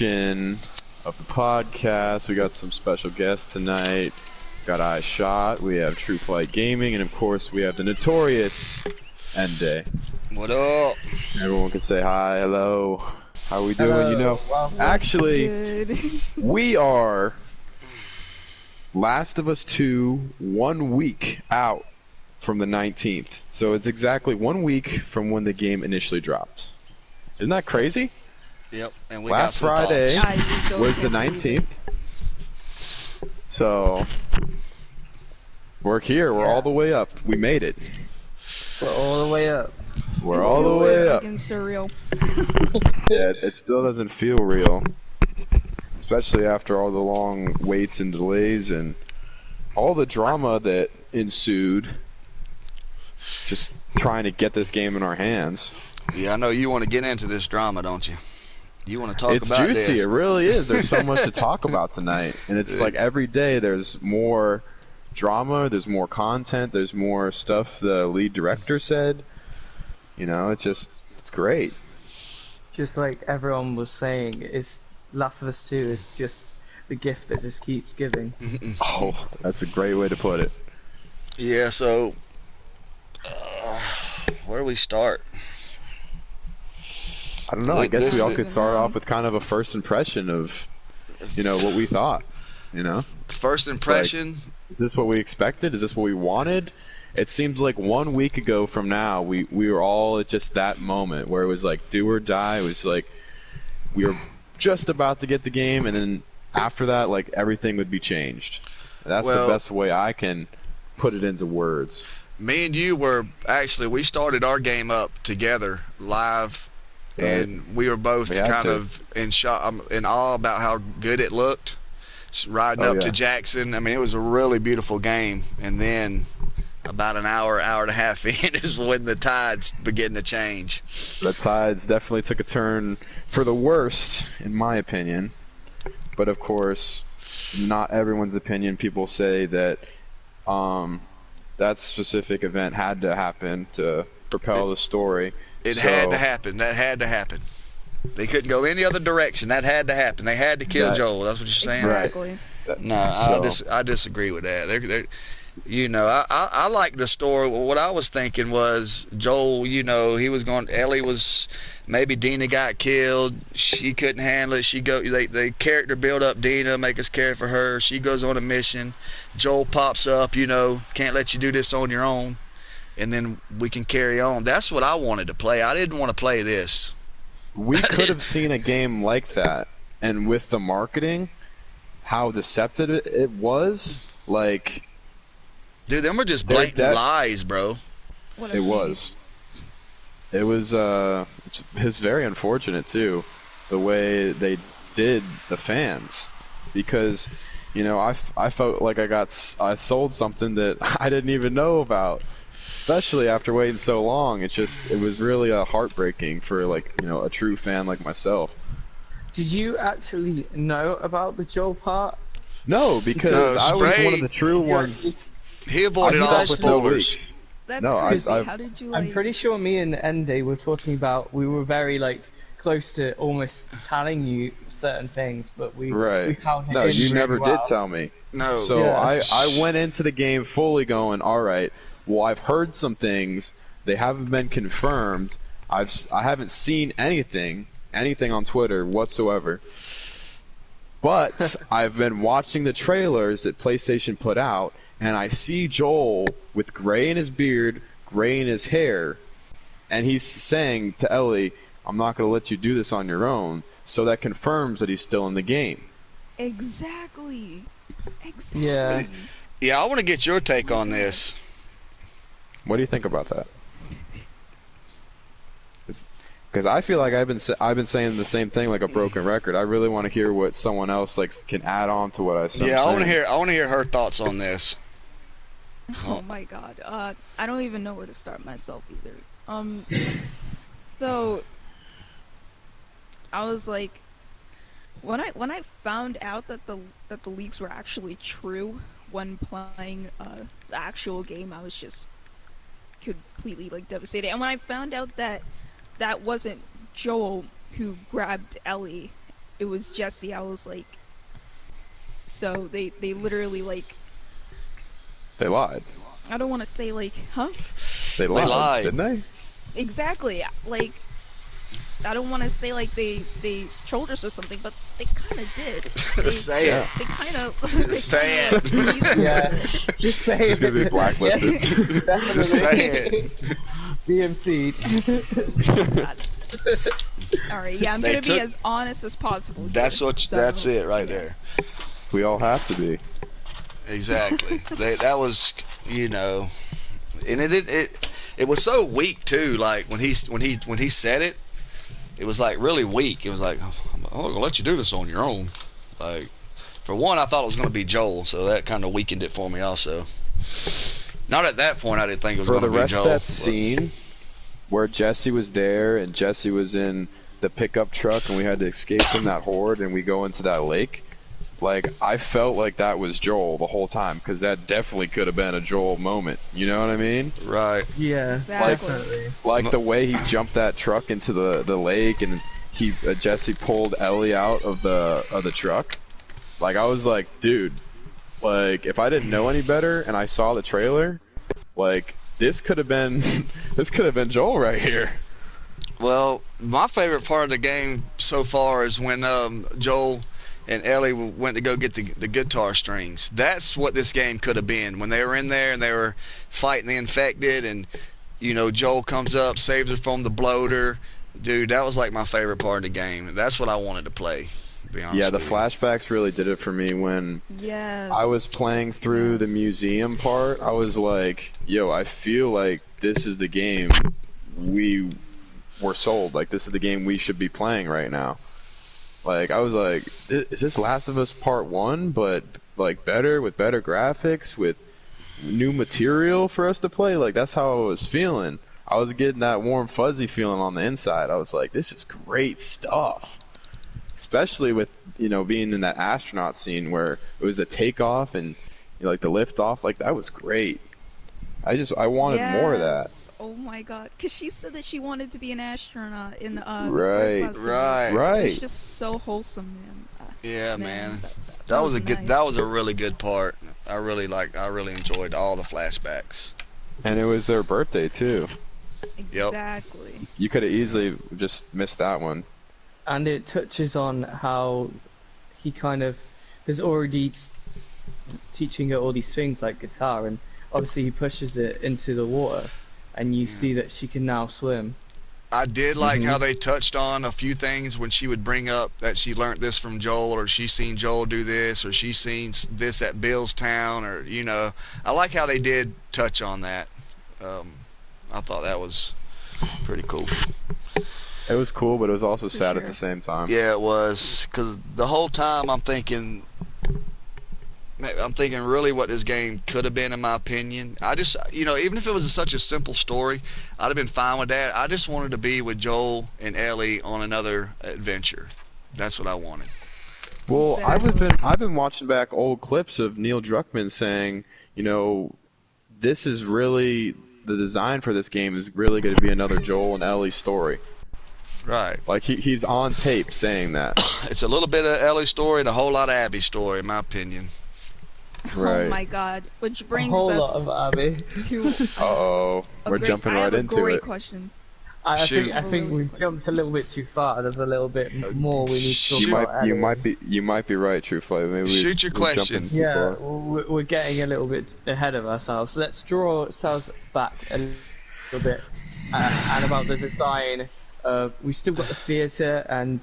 Of the podcast. We got some special guests tonight. Got iShot, we have True Flight Gaming, and of course we have the notorious Ende. What up? Everyone can say hi, hello. How we doing? Hello. You know, Well, actually, we are Last of Us 2 1 week out from the 19th. So it's exactly 1 week from when the game initially dropped. Isn't that crazy? Yep, and we Last got some Friday thoughts. was the 19th. So we're here. We're all the way up. We made it. We're all the way up. We're all the way up. Fucking surreal. Yeah, it still doesn't feel real, especially after all the long waits and delays and all the drama that ensued. Just trying to get this game in our hands. Yeah, I know you want to get into this drama, don't you? You want to talk It's about juicy. this. It really is. There's so much to talk about tonight, and it's like every day there's more drama, there's more content, there's more stuff the lead director said. You know, it's great. Just like everyone was saying, it's Last of Us 2 is just the gift that just keeps giving. Oh, that's a great way to put it. Yeah, so where do we start? I don't know. I guess we all could start Yeah. off with kind of a first impression of, you know, what we thought. You know, First impression, is this what we expected? Is this what we wanted? It seems like 1 week ago from now, we were all at just that moment where it was like do or die. It was like we were just about to get the game, and then after that, like everything would be changed. That's Well- the best way I can put it into words. me and you were actually, we started our game up together live, and we were both We had kind to. of in shock, in awe about how good it looked. Riding Oh, up yeah. to Jackson, I mean, it was a really beautiful game, and then about an hour and a half in is when the tides begin to change. The tides definitely took a turn for the worst, in my opinion. But of course, not everyone's opinion. People say that that specific event had to happen to propel the story. It So- had to happen. That had to happen. They couldn't go any other direction. That had to happen. They had to kill That- Joel. That's what you're saying? Right. Exactly. No, So- I disagree with that. You know, I like the story. What I was thinking was Joel, you know, he was going, Ellie was, maybe Dina got killed. She couldn't handle it. They character build up Dina, make us care for her. She goes on a mission. Joel pops up, you know, can't let you do this on your own. And then we can carry on. That's what I wanted to play. I didn't want to play this. We could have seen a game like that, and with the marketing, how deceptive it was, like, Dude, them were just They're blatant lies, bro. What a it shame. was. It was, it's very unfortunate, too, the way they did the fans. Because, you know, I felt like I sold something that I didn't even know about. Especially after waiting so long, it was really heartbreaking for, like, you know, a true fan like myself. Did you actually know about the Joel part? No, because No, I was one of straight- the true ones. He avoided I all stuck with no spoilers. leaks. That's No, crazy. I've- How did you? I'm Like, pretty sure me and Ende were talking about, we were very like close to almost telling you certain things, but we Right. held it No, in you really never well. did tell me. No. So Yeah. I went into the game fully going, all right, well, I've heard some things. They haven't been confirmed. I haven't seen anything on Twitter whatsoever. But I've been watching the trailers that PlayStation put out, and I see Joel with gray in his beard, gray in his hair, and he's saying to Ellie, I'm not going to let you do this on your own. So that confirms that he's still in the game. exactly. Exactly. Yeah. Yeah, I want to get your take on this. What do you think about that? Because I feel like I've been saying the same thing like a broken record. I really want to hear what someone else like can add on to what I said. Yeah, I want to hear her thoughts on this. Oh my god. I don't even know where to start myself either. So I was like, when I found out that the leaks were actually true when playing the actual game, I was just completely like devastated. And when I found out that that wasn't Joel who grabbed Ellie it was Jesse, I was like, so they literally like, They lied. I don't want to say like, huh? They lied, lied. didn't they? Exactly. Like, I don't want to say like they trolled us or something, but they kind of did. They, Say it. They kind of. Say it. Yeah, just say She's gonna be it. blacklisted. Definitely. Just say it. DMC'd. All right. Yeah, I'm They gonna took- be as honest as possible. here. That's what. So, That's it right there. We all have to be. Exactly. That was, you know, and it was so weak too. Like when he said it, it was like really weak. It was like, I'm gonna let you do this on your own. Like, for one, I thought it was gonna be Joel, so that kind of weakened it for me also. Not at that point, I didn't think it was For gonna the be rest Joel. of that but- scene where Jesse was there and Jesse was in the pickup truck and we had to escape from that horde and we go into that lake, like, I felt like that was Joel the whole time, because that definitely could have been a Joel moment. You know what I mean? Right. Yeah, Exactly. definitely. Like the way he jumped that truck into the lake and he Jesse pulled Ellie out of the truck. Like, I was like, dude, like, if I didn't know any better and I saw the trailer, like, this could have been Joel right here. Well, my favorite part of the game so far is when Joel and Ellie went to go get the guitar strings. That's what this game could have been. When they were in there and they were fighting the infected, and you know Joel comes up, saves her from the bloater. Dude, that was like my favorite part of the game. That's what I wanted to play. To be honest Yeah, the with you. flashbacks really did it for me when Yes. I was playing through the museum part. I was like, yo, I feel like this is the game we were sold. Like, this is the game we should be playing right now. Like, I was like, is this Last of Us Part 1, but, like, better, with better graphics, with new material for us to play? Like, that's how I was feeling. I was getting that warm, fuzzy feeling on the inside. I was like, this is great stuff. Especially with, you know, being in that astronaut scene where it was the takeoff and, you know, like, the liftoff. Like, that was great. I wanted more of that. Yes. Oh my god, because she said that she wanted to be an astronaut in Right. First Class Right. Right. It's just so wholesome, man. Yeah, man. That That was a good. nice. That was a really good part. I really enjoyed all the flashbacks. And it was their birthday, too. Yep. Exactly. You could have easily just missed that one. And it touches on how he kind of is already teaching her all these things like guitar, and obviously he pushes it into the water, and you see that she can now swim. I did like Mm-hmm. how they touched on a few things when she would bring up that she learned this from Joel, or she seen Joel do this, or she seen this at Bill's town, or you know, I like how they did touch on that. I thought that was pretty cool. It was cool, but it was also sad at sure. the same time. Yeah, it was, because the whole time I'm thinking really what this game could have been, in my opinion. I just, you know, even if it was such a simple story, I'd have been fine with that. I just wanted to be with Joel and Ellie on another adventure. That's what I wanted. Well, Exactly. I've been watching back old clips of Neil Druckmann saying, you know, this is really the design for this game is really going to be another Joel and Ellie story. Right. Like he's on tape saying that. It's a little bit of Ellie's story and a whole lot of Abby's story, in my opinion. Right. Oh my god. Which A brings whole us lot of Abby. to Uh-oh, a we're great, jumping I have right a into great it. question. I Shoot. think we jumped a little bit too far. There's a little bit more we need to talk Shoot. about. You anyway. might be right, True Flight. Maybe Shoot your we're question. jumping too Yeah, far. we're getting a little bit ahead of ourselves. Let's draw ourselves back a little bit. And about the design, we've still got the theatre and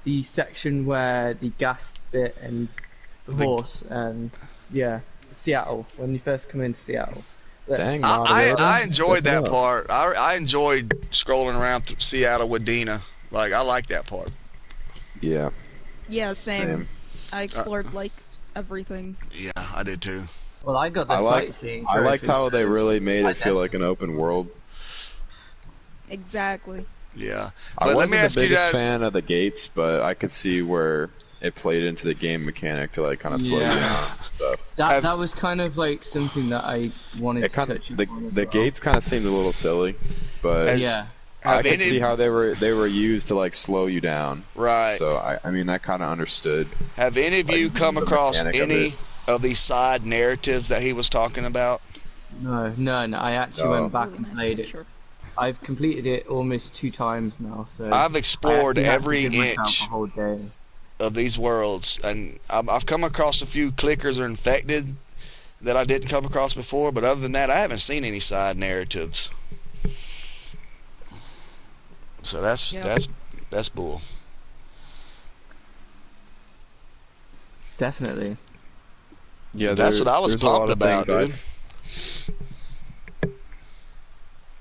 the section where the gas bit and the horse and yeah, Seattle, when you first come into Seattle. Dang, I moderator. enjoyed Step it that up. part. I enjoyed scrolling around Seattle with Dina. Like, I like that part. Yeah, Yeah, same. same. I explored like everything. Yeah, I did too. Well, I got the I like- sightseeing. I liked trophy, how they so- really made I it feel like an open world. Exactly. Yeah. I But let wasn't me the ask you biggest guys. fan of the gates, but I could see where it played into the game mechanic to like kind of slow you Yeah. down and stuff. That was kind of like something that I wanted It to kind of touch the upon as the well. gates kind of seemed a little silly, but Yeah. I Have could any- see how they were used to like slow you down. Right. So I mean, I kind of understood. Have any of you Like, come the across mechanic of any it. of these side narratives that he was talking about? No, none. I actually No. went back Really and nice played picture. it. I've completed it almost 2 times now, so I've I explored actually had to every give myself inch a whole day. of these worlds, and I've come across a few clickers or infected that I didn't come across before, but other than that, I haven't seen any side narratives. So Yeah. that's bull. Definitely. Yeah, That's what I was there's a lot pumped of about, things dude.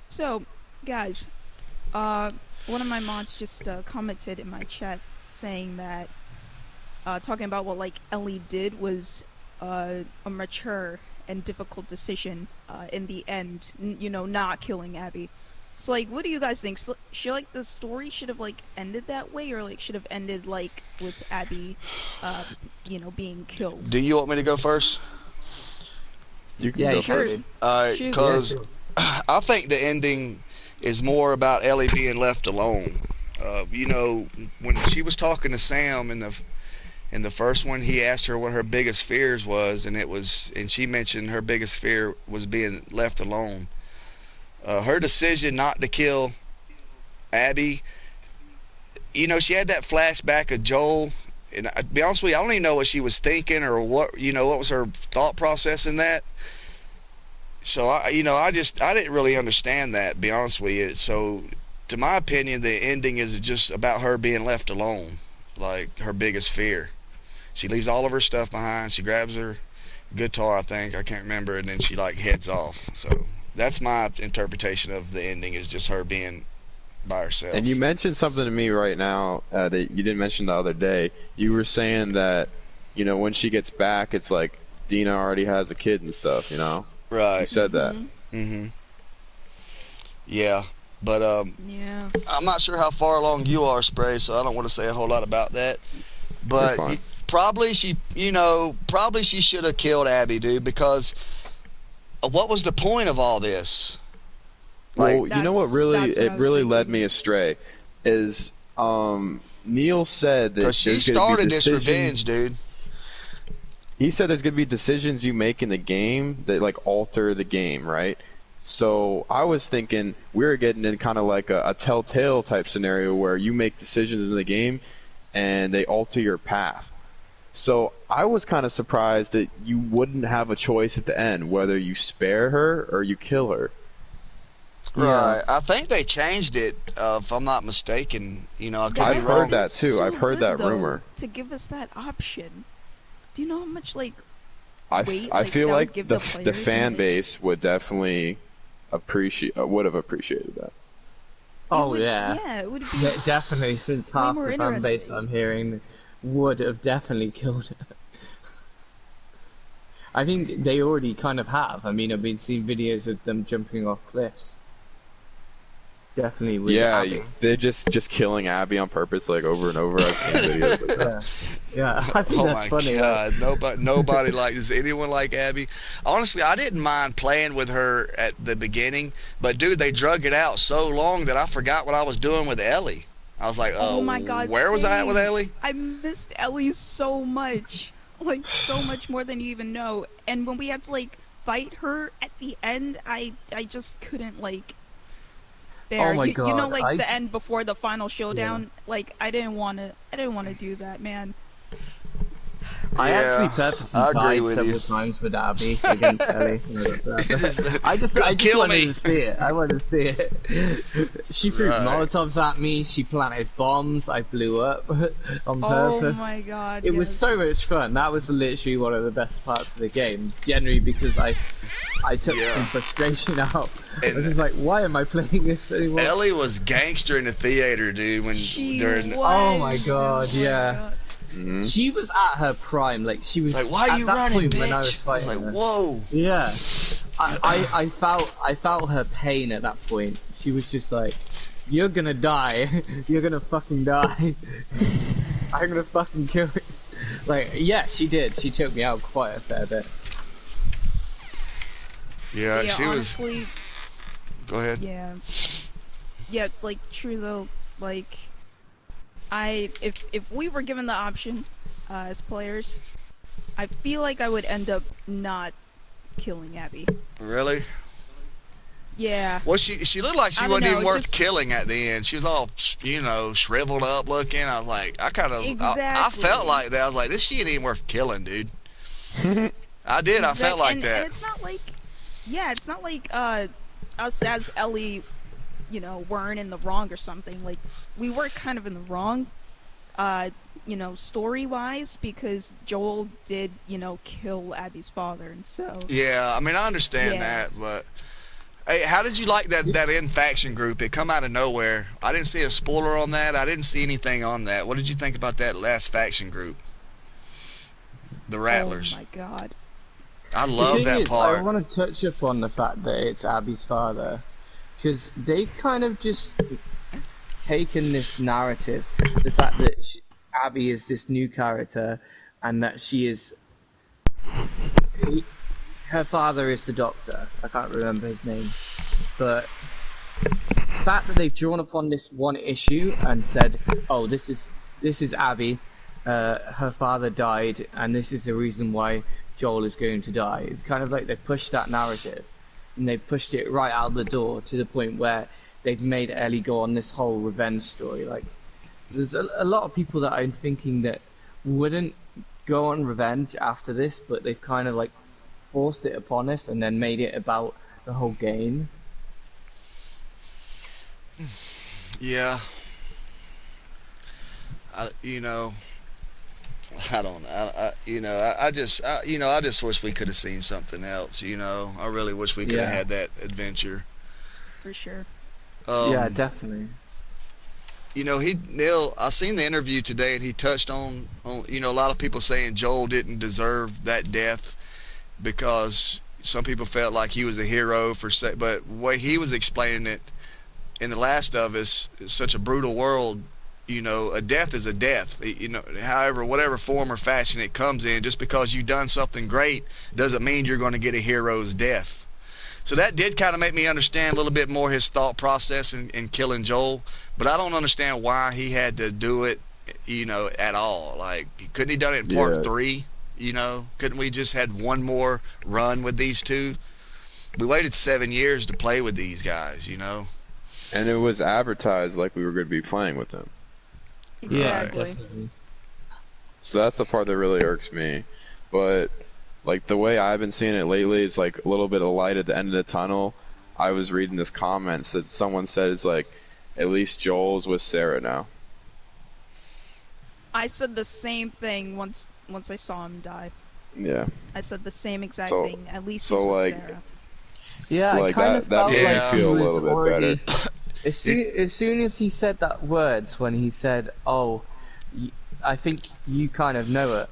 So, guys, one of my mods just commented in my chat saying that talking about what like Ellie did was a mature and difficult decision in the end. You know, not killing Abby. So like, what do you guys think? Should like the story should have like ended that way, or like should have ended like with Abby, you know, being killed? Do you want me to go first? You can Yeah, go you Sure. first. Alright, Shoot. because Yeah, sure. I think the ending is more about Ellie being left alone. You know, when she was talking to Sam in the first one, he asked her what her biggest fears was, and she mentioned her biggest fear was being left alone. Her decision not to kill Abby, you know, she had that flashback of Joel, and to be honest with you, I don't even know what she was thinking or what was her thought process in that. So I didn't really understand that, to be honest with you. So, to my opinion, the ending is just about her being left alone, like her biggest fear. She leaves all of her stuff behind. She grabs her guitar, I think, I can't remember, and then she like heads off. So that's my interpretation of the ending, is just her being by herself. And you mentioned something to me right now that you didn't mention the other day. You were saying that, you know, when she gets back, it's like Dina already has a kid and stuff, you know? You Right. said that. Mm-hmm. Yeah. But Yeah. I'm not sure how far along you are, Spray, so I don't want to say a whole lot about that. But fine. probably she should have killed Abby, dude, because what was the point of all this? Like, Well, you know what really that's what I was really led thinking. me astray is Neil said that because she there's gonna be started this decisions. revenge, dude. He said there's gonna be decisions you make in the game that like alter the game, right? So I was thinking we were getting in kind of like a Telltale type scenario where you make decisions in the game and they alter your path. So I was kind of surprised that you wouldn't have a choice at the end whether you spare her or you kill her. Right. I think they changed it, if I'm not mistaken. You know, I could I've be heard wrong. that too. So I've heard good, that though, rumor. to give us that option. Do you know how much like I like, feel that would like give the the players fan like- base would definitely would have appreciated that. Oh would- yeah. Yeah, it would be. Yeah, definitely. Since half more the fan base interesting. I'm hearing would have definitely killed her. I think they already kind of have. I mean, I've been seeing videos of them jumping off cliffs. Definitely with Yeah, Abby. they're just killing Abby on purpose, like over and over. I've seen videos like that. Yeah, I think Oh that's my funny. God! Nobody does anyone like Abby? Honestly, I didn't mind playing with her at the beginning, but dude, they drug it out so long that I forgot what I was doing with Ellie. I was like, Oh my God, where was I at with same. Ellie? I missed Ellie so much, like so much more than you even know. And when we had to like fight her at the end, I just couldn't like bear. Oh my You know, God, like the end before the final showdown. Like I didn't want to do that, man. I Yeah, actually purposely I agree died with several you. times with Abby against Ellie. I just Kill wanted me. to see it. I wanted to see it. She threw Right. Molotovs at me. She planted bombs. I blew up on Oh purpose. my God, It was yes. so much fun. That was literally one of the best parts of the game. Generally, because I took Yeah. some frustration out. I And- was just like, why am I playing this anymore? Ellie was gangster in the theater, dude. When She during was. Oh my God, Oh my yeah. God. Mhm. She was at her prime. Like she was like, why at are you that running, point when I was bitch? I was fighting like, her. whoa. Yeah, I felt her pain at that point. She was just like, "You're gonna die. You're gonna fucking die. I'm gonna fucking kill you." Like, yeah, she did. She took me out quite a fair bit. Yeah, Yeah, she honestly, was. Go ahead. yeah. yeah, like true though. Like, if we were given the option as players, I feel like I would end up not killing Abby. Really? Yeah. Well, she looked like she I don't wasn't know, even it worth just- killing at the end. She was all, shriveled up looking. I was like, I Exactly. felt like that. I was like, this she ain't even worth killing, dude. I did. I felt like that. And it's not like, yeah, it's not like us as Ellie, weren't in the wrong or something. Like, we were kind of in the wrong, story-wise, because Joel did, kill Abby's father, and so... Yeah, I mean, I understand Yeah. that, but hey, how did you like that in faction group? It come out of nowhere. I didn't see a spoiler on that. I didn't see anything on that. What did you think about that last faction group? The Rattlers. Oh my god. I The love thing that is, part. I want to touch upon the fact that it's Abby's father, because they've kind of just taken this narrative, the fact that Abby is this new character, and that she is. Her father is the doctor. I can't remember his name, but the fact that they've drawn upon this one issue and said, "Oh, this is Abby. Her father died, and this is the reason why Joel is going to die." It's kind of like they pushed that narrative, and they pushed it right out the door to the point where they've made Ellie go on this whole revenge story. Like, there's a lot of people that I'm thinking that wouldn't go on revenge after this, but they've kind of like forced it upon us and then made it about the whole game. Yeah. I don't. I just wish we could have seen something else. I really wish we could have Yeah. had that adventure. For sure. Yeah, definitely. Neil, I seen the interview today, and he touched on a lot of people saying Joel didn't deserve that death because some people felt like he was a hero but the way he was explaining it in The Last of Us, it's such a brutal world. A death is a death. However, whatever form or fashion it comes in, just because you've done something great doesn't mean you're going to get a hero's death. So that did kind of make me understand a little bit more his thought process in killing Joel. But I don't understand why he had to do it, at all. Like, couldn't he done it in part 3? Couldn't we just had one more run with these two? We waited 7 years to play with these guys, And it was advertised like we were going to be playing with them. Yeah, Exactly. definitely. So that's the part that really irks me. But like the way I've been seeing it lately is like a little bit of light at the end of the tunnel. I was reading this comment that someone said it's like, at least Joel's with Sarah now. I said the same thing once I saw him die. Yeah. I said the same exact So- thing. At least so, he's with like, Sarah. Yeah, Like, I kind of that felt made me like feel he a was little bit already. As soon as he said that words, when he said, "Oh, I think you kind of know it.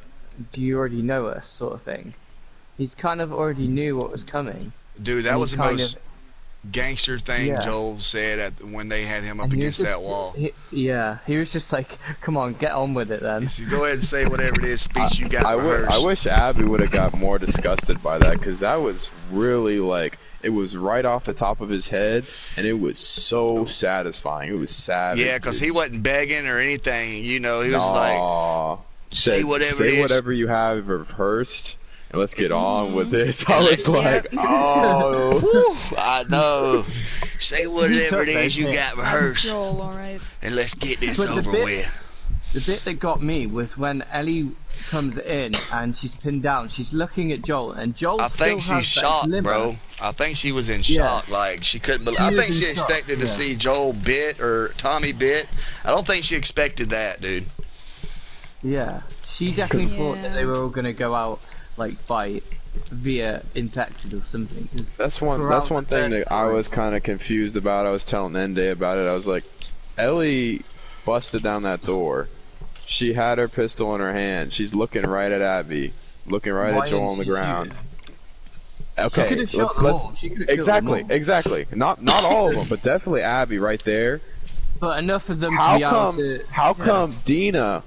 Do you already know us?" sort of thing. He's kind of already knew what was coming. Dude, that And was he the kind most gangster thing Yeah. Joel said when they had him up And he was against that just- wall. he was just like, "Come on, get on with it then." He said, go ahead and say whatever it is speech you got I rehearsed. wish Abby would have got more disgusted by that, because that was really like, it was right off the top of his head, and it was so satisfying. It was savage. Yeah, because he wasn't begging or anything. He was Aw. like, say whatever it is. whatever you have rehearsed, and let's get on with this. I And was like, oh. Whew, I know. Say whatever it took is you that got hit. rehearsed, Joel, alright. and let's get this But the over bit- with. The bit that got me was when Ellie comes in and she's pinned down. She's looking at Joel, and Joel I still think has she's that shocked, glimmer. bro. I think she was in Yeah. shock. Like, she couldn't believe. She I was think in she shock, expected to yeah. see Joel bit or Tommy bit. I don't think she expected that, dude. Yeah, she definitely thought that Yeah. they were all gonna go out like fight via infected or something. 'cause That's one throughout thing the that I story- was kind of confused about. I was telling Nende about it. I was like, Ellie busted down that door. She had her pistol in her hand. She's looking right at Abby, looking right Why at Joel didn't on the she shoot ground. it? Okay, She could have shot them all. She could have killed them all. exactly. Not all of them, but definitely Abby right there. But enough of them to How be able to. How come Dina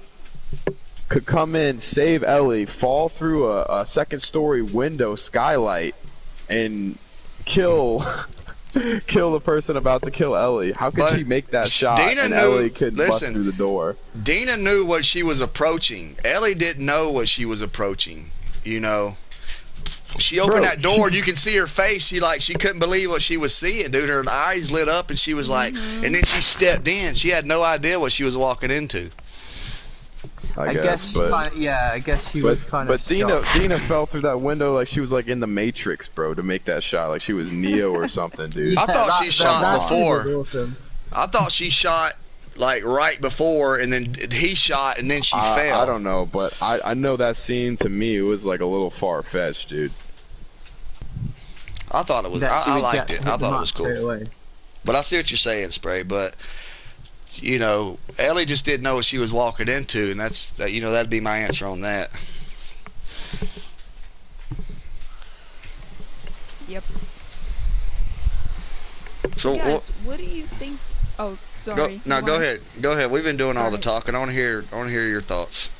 could come in, save Ellie, fall through a second story window skylight, and kill kill the person about to kill Ellie. How could But she make that shot Dina and knew- Ellie could bust listen. through the door? Dina knew what she was approaching. Ellie didn't know what she was approaching. You know, she opened Bro, that door and you can see her face. She couldn't believe what she was seeing, dude. Her eyes lit up and she was like, and then she stepped in. She had no idea what she was walking into. I guess, she but kind of, yeah, I guess she was kind of. but Dina fell through that window like she was like in the Matrix, bro, to make that shot. Like she was Neo or something, dude. I thought she shot that before. was awesome. I thought she shot like right before, and then he shot, and then she fell. I don't know, but I know that scene to me it was like a little far fetched, dude. I thought it was. That she I would liked get it. hit I the thought it mark was cool. straight away. But I see what you're saying, Spray. But you know, Ellie just didn't know what she was walking into, and you know, that'd be my answer on that. Yep. So Guys, what do you think? Oh, sorry. go ahead. Go ahead. We've been doing all the Alright. talking. I want to hear your thoughts.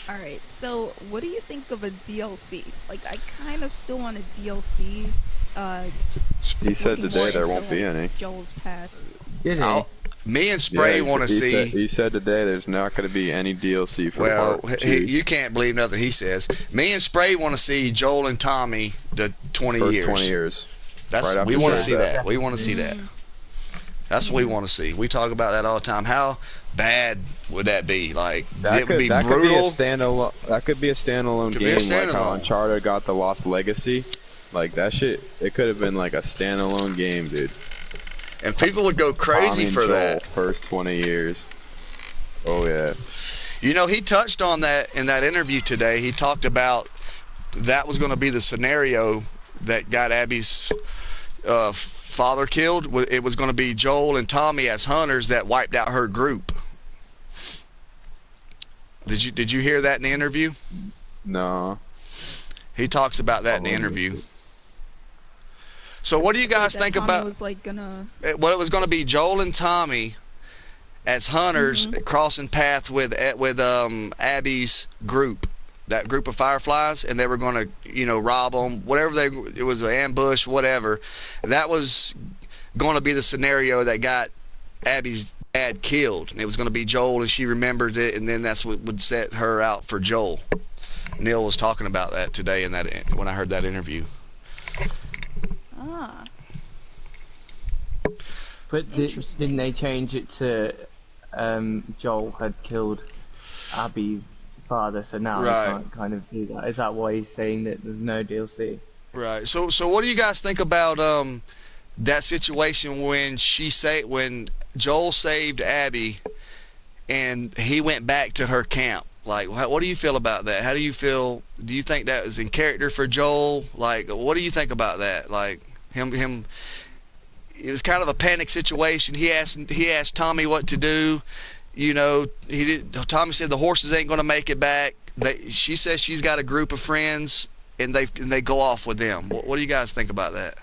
All right. So, what do you think of a DLC? Like, I kind of still want a DLC. He said looking today there forward won't to, be any. Joel's past. Did he? Me and Spray want to see. He said today there's not going to be any DLC for Well, part 2. you can't believe nothing he says. Me and Spray want to see Joel and Tommy the 20 First years. 20 years. That's Right we after want to Shaq. see that. We want to see that. That's what we want to see. We talk about that all the time. How bad would that be? Like it would be brutal. That could be a standalone Could be a game, like how standalone. Uncharted got the Lost Legacy. Like that shit, it could have been like a standalone game, dude. And people would go crazy Tommy and for Joel, that. First 20 years. Oh yeah. You know, he touched on that in that interview today. He talked about that was going to be the scenario that got Abby's father killed. It was going to be Joel and Tommy as hunters that wiped out her group. Did you hear that in the interview? No. He talks about that in the interview. So what do you guys That think Tommy about? was like gonna. Well, it was going to be Joel and Tommy as hunters crossing path with Abby's group, that group of Fireflies, and they were going to rob them, whatever it was an ambush, whatever. That was going to be the scenario that got Abby's dad killed. And it was going to be Joel, and she remembered it, and then that's what would set her out for Joel. Neil was talking about that today when I heard that interview. Ah. But didn't they change it to Joel had killed Abby's father, so now Right. they can't kind of do that? Is that why he's saying that there's no DLC? Right. So what do you guys think about that situation when when Joel saved Abby and he went back to her camp? Like, what do you feel about that? How do you feel? Do you think that was in character for Joel? Like, what do you think about that? Like him. It was kind of a panic situation. He asked Tommy what to do. Tommy said the horses ain't going to make it back. She says she's got a group of friends, and they go off with them. What do you guys think about that?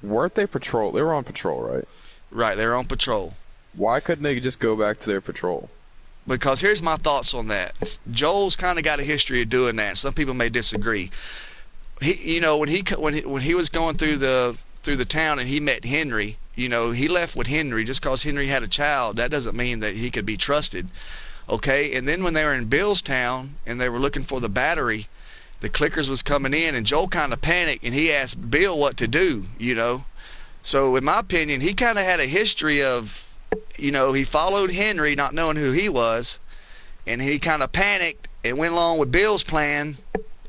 Weren't they patrol? They were on patrol, right? Right, they're on patrol. Why couldn't they just go back to their patrol? Because here's my thoughts on that. Joel's kind of got a history of doing that. Some people may disagree. When he was going through the town and he met Henry, he left with Henry. Just because Henry had a child, that doesn't mean that he could be trusted. Okay, and then when they were in Bill's town and they were looking for the battery, the clickers was coming in, and Joel kind of panicked and he asked Bill what to do. So in my opinion, he kind of had a history of, he followed Henry not knowing who he was, and he kind of panicked and went along with Bill's plan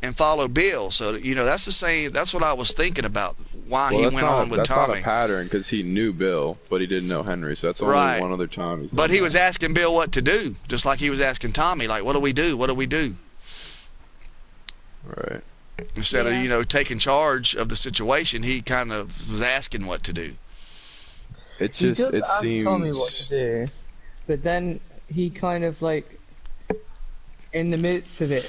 and followed Bill. So that's the same. That's what I was thinking about. Why he went on with Tommy. That's not a pattern because he knew Bill, but he didn't know Henry. So that's only Right. one other time. But he was asking Bill what to do, just like he was asking Tommy, like, what do we do? What do we do? Right. Instead Yeah. of taking charge of the situation, he kind of was asking what to do. It He just does it ask seems. Tommy what to do, but then he kind of like, in the midst of it,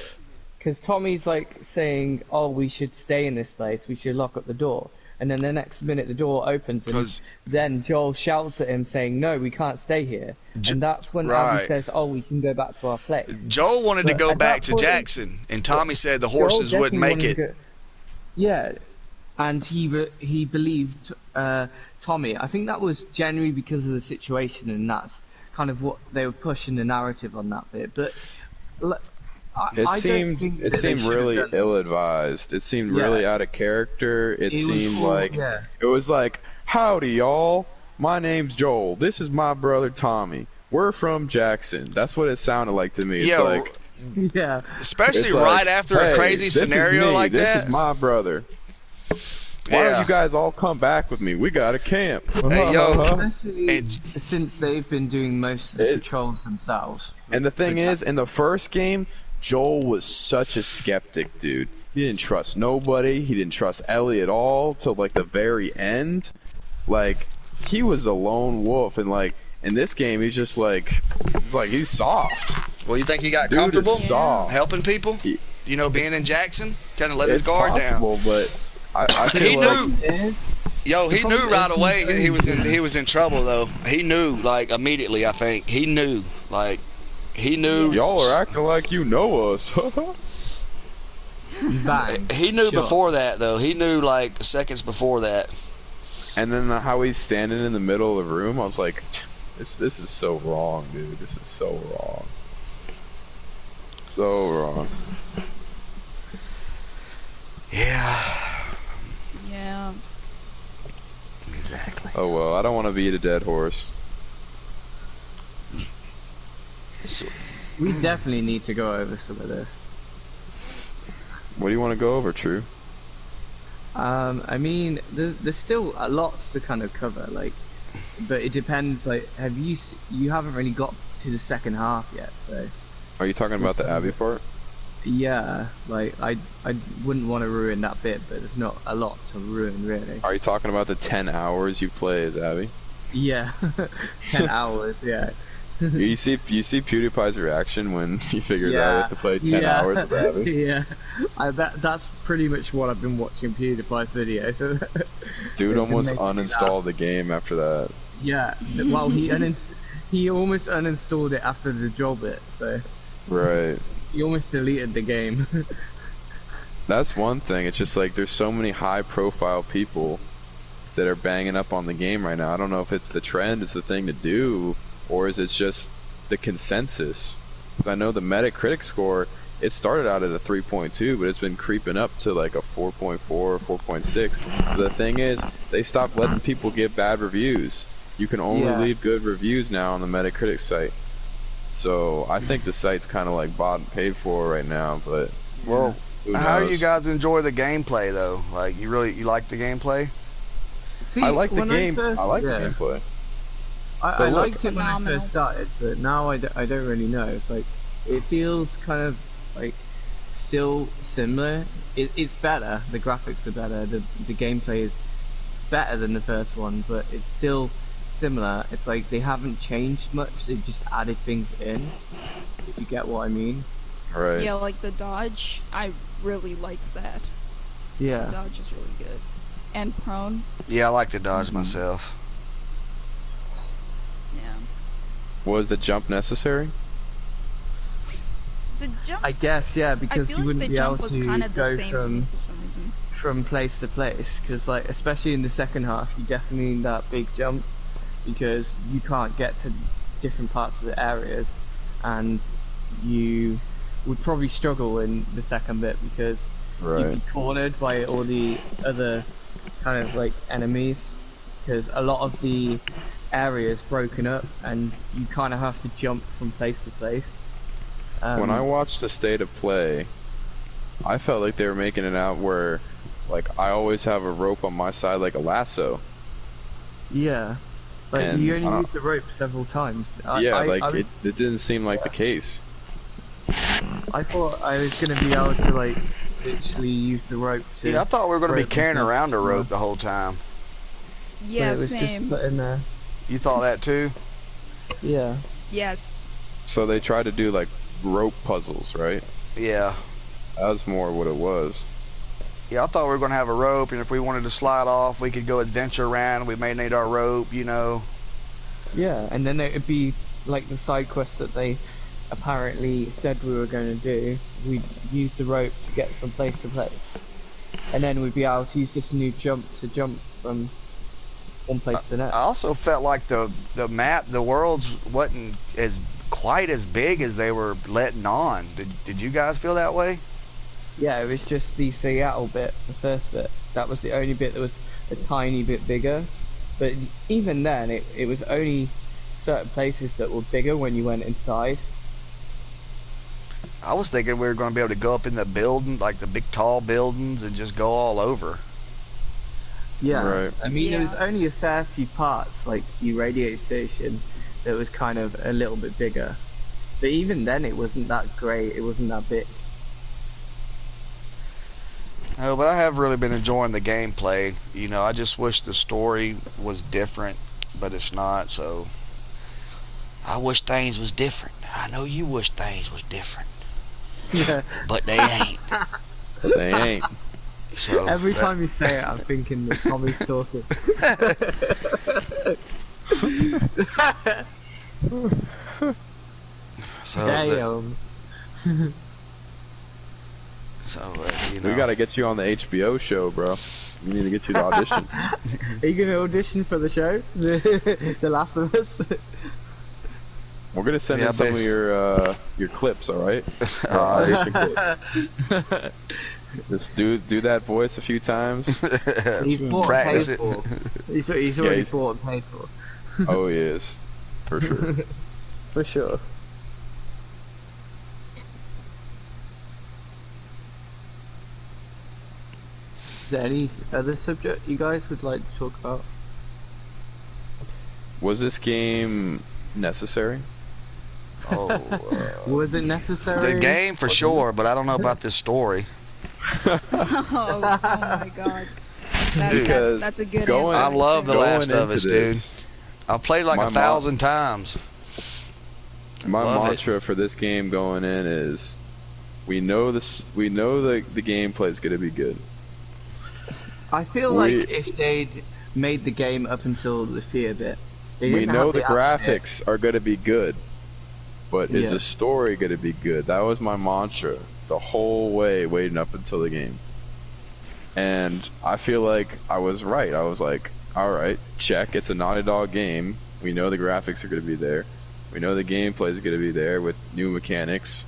because Tommy's like saying, "Oh, we should stay in this place. We should lock up the door." And then the next minute the door opens, and 'Cause- then Joel shouts at him saying, "No, we can't stay here." And that's when Right. Abby says, "Oh, we can go back to our place." Joel wanted to But go at back that to point- Jackson, and Tommy said the Joel horses wouldn't definitely make it. wanted to go- Yeah, and he believed Tommy. I think that was generally because of the situation, and that's kind of what they were pushing the narrative on that bit. But It I don't think it that they seemed should have really done that. ill-advised. It seemed Yeah. really out of character. It It was seemed all- like yeah. it was like, "Howdy, y'all. My name's Joel. This is my brother Tommy. We're from Jackson." That's what it sounded like to me. It's Yeah, like, Yeah. especially it's like, right after a "Hey, crazy this is scenario me. like this that. is my brother. Why Yeah. don't you guys all come back with me? We got a camp." Hey, yo. Especially And- since they've been doing most of the It- patrols themselves. And the thing is, in the first game, Joel was such a skeptic, dude. He didn't trust nobody. He didn't trust Ellie at all till like the very end. Like, he was a lone wolf, and like in this game, he's just like, he's soft. Well, you think he got Dude comfortable is soft. helping people? He- You know, being in Jackson, kind of let his It's guard down. possible, but I He feel like knew. Yo, he knew right away he was in trouble though. He knew like immediately. I think he knew like he knew. y'all are acting like you know us. Bang. He knew Sure. before that though. He knew like seconds before that. And then how he's standing in the middle of the room, I was like, this is so wrong, dude. This is so wrong. So wrong. Yeah, Yeah. exactly. Oh well, I don't want to beat a dead horse. We definitely need to go over some of this. What do you want to go over, True? I mean, there's still lots to kind of cover, like, but it depends. Like, you haven't really got to the second half yet, so Are you talking about the Abby part? yeah, like I wouldn't want to ruin that bit, but there's not a lot to ruin really. Are you talking about the 10 hours you play as Abby? Yeah, 10 hours, yeah. you see PewDiePie's reaction when he figures out he has to play 10 hours of Abby? Yeah, that's pretty much what I've been watching PewDiePie's videos. So Dude They almost can make me uninstalled the game after that. yeah, well he almost uninstalled it after the job bit, so Right. he almost deleted the game. That's one thing. It's just like there's so many high profile people that are banging up on the game right now. I don't know if it's the trend, it's the thing to do, or is it just the consensus? Because I know the Metacritic score, it started out at a 3.2, but it's been creeping up to like a 4.4 or 4.6. The thing is, they stopped letting people give bad reviews. You can only Yeah. leave good reviews now on the Metacritic site. So I think the site's kind of like bought and paid for right now, but Well, who how do knows? you guys enjoy the gameplay though? Like you like the gameplay? See, I like the when game. first- I like yeah. the gameplay. I But look- liked it when I Phenomenal. first started, but now I don't really know. It's like, it feels kind of like still similar. It's better, the graphics are better, the gameplay is better than the first one, but it's still similar. It's like they haven't changed much, they've just added things in, if you get what I mean. Right. Yeah, like the dodge. I really like that. Yeah. Dodge is really good. And prone. Yeah, I like the dodge myself. Yeah. Was the jump necessary? The jump. I guess, yeah, I because feel you like wouldn't the be able jump was to kind of the go same to me from for some reason. place to place, because like especially in the second half you definitely need that big jump because you can't get to different parts of the areas, and you would probably struggle in the second bit because you'd Right. be cornered by all the other kind of like enemies, because a lot of the area is broken up and you kind of have to jump from place to place. When I watched the state of play, I felt like they were making it out where, like, I always have a rope on my side like a lasso. yeah, like And, you only use the rope several times. It didn't seem like the case. I thought I was gonna be able to like literally use the rope to. Yeah, I thought we were gonna be rope carrying myself. around a rope the whole time. But Yeah, it was same. just put in there. You thought that too? Yeah. Yes. So they tried to do like rope puzzles, right? Yeah. That was more what it was. Yeah, I thought we were gonna have a rope, and if we wanted to slide off, we could go adventure around. We may need our rope, you know. Yeah, and then it would be like the side quests that they apparently said we were going to do. We'd use the rope to get from place to place. and then we'd be able to use this new jump to jump from one place to the I next. also felt like the map, the worlds wasn't as quite as big as they were letting on. Did you guys feel that way? Yeah, it was just the Seattle bit, the first bit. That was the only bit that was a tiny bit bigger. But even then, it was only certain places that were bigger when you went inside. I was thinking we were going to be able to go up in the building, like the big tall buildings, and just go all over. Yeah, Right. I mean, there was Yeah. only a fair few parts, like the radio station, that was kind of a little bit bigger. But even then, it wasn't that great. It wasn't that big. Oh, but I have really been enjoying the gameplay. You know, I just wish the story was different, but it's not. So I wish things was different. I know you wish things was different, Yeah. but they ain't. They ain't. So Every time you say it, I'm thinking that Tommy's talking. so Damn. you know, We gotta get you on the HBO show, bro. We need to get you to audition. Are you gonna audition for the show, The Last of Us? We're gonna send Yeah, in some but- of your clips, all right? Your Alright. audition clips. Just do that voice a few times. He's bought and Practice paid it. for. He's already he's- bought and paid for. Oh yes, for sure. For sure. Is there any other subject you guys would like to talk about? Was this game necessary? Oh, Was it necessary? the game for sure, but I don't know about this story. Oh my god. Because That's a good going- answer. I love The Going Last of into Us, this, dude. I've played like my 1,000 times. My Love it. mantra for this game going in is, we know this. We know the gameplay is gonna be good. I feel like if they'd made the game up until the fear bit, they We didn't know have the action bit. graphics are gonna be good, but is Yeah. the story gonna be good? That was my mantra the whole way, waiting up until the game. And I feel like I was right. I was like, all right, check. It's a Naughty Dog game. We know the graphics are gonna be there. We know the gameplay is gonna be there with new mechanics.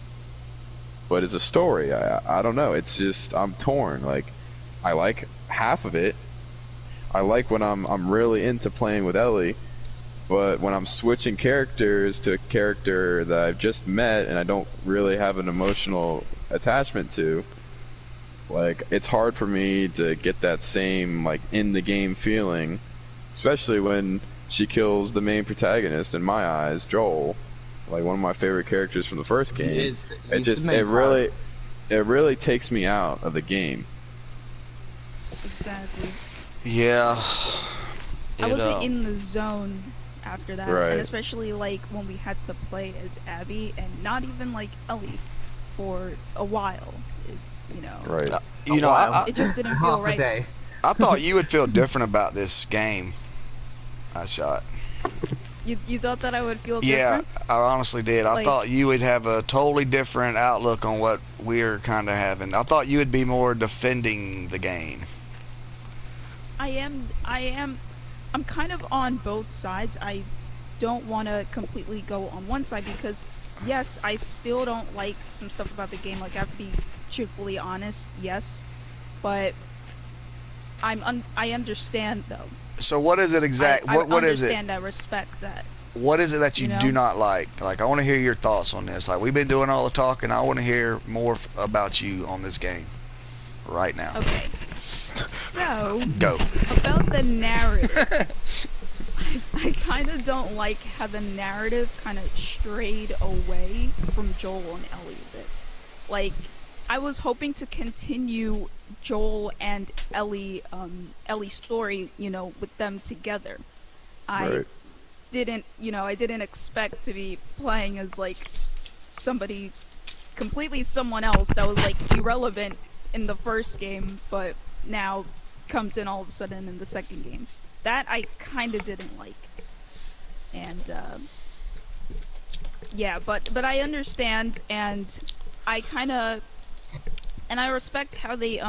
But as a story, I don't know. It's just I'm torn. Like, I like half of it. I like when I'm really into playing with Ellie, but when I'm switching characters to a character that I've just met and I don't really have an emotional attachment to, like, it's hard for me to get that same like in the game feeling, especially when she kills the main protagonist in my eyes, Joel, like one of my favorite characters from the first game. He's It just the main it really takes me out of the game. Exactly. Yeah. I It, wasn't in the zone after that, Right. and especially like when we had to play as Abby and not even like Ellie for a while. You know, Right. You know, I, it just didn't half feel a right. day. I thought you would feel different about this game. I shot. You thought that I would feel Yeah, different? I honestly did. I Like- thought you would have a totally different outlook on what we're kind of having. I thought you would be more defending the game. I'm kind of on both sides. I don't want to completely go on one side because, yes, I still don't like some stuff about the game. Like, I have to be truthfully honest, yes. But I understand, though. So what is it exact? I What is it? understand, I respect that. What is it that you You know? do not like? Like, I want to hear your thoughts on this. Like, we've been doing all the talking. I want to hear more about you on this game right now. Okay. So, Go. about the narrative. I kind of don't like how the narrative kind of strayed away from Joel and Ellie a bit. Like, I was hoping to continue Joel and Ellie's story, you know, with them together. Right. I didn't expect to be playing as, like, completely someone else that was, like, irrelevant in the first game, but now comes in all of a sudden in the second game. That I kind of didn't like. And, yeah, but I understand, and I kind of, and I respect how they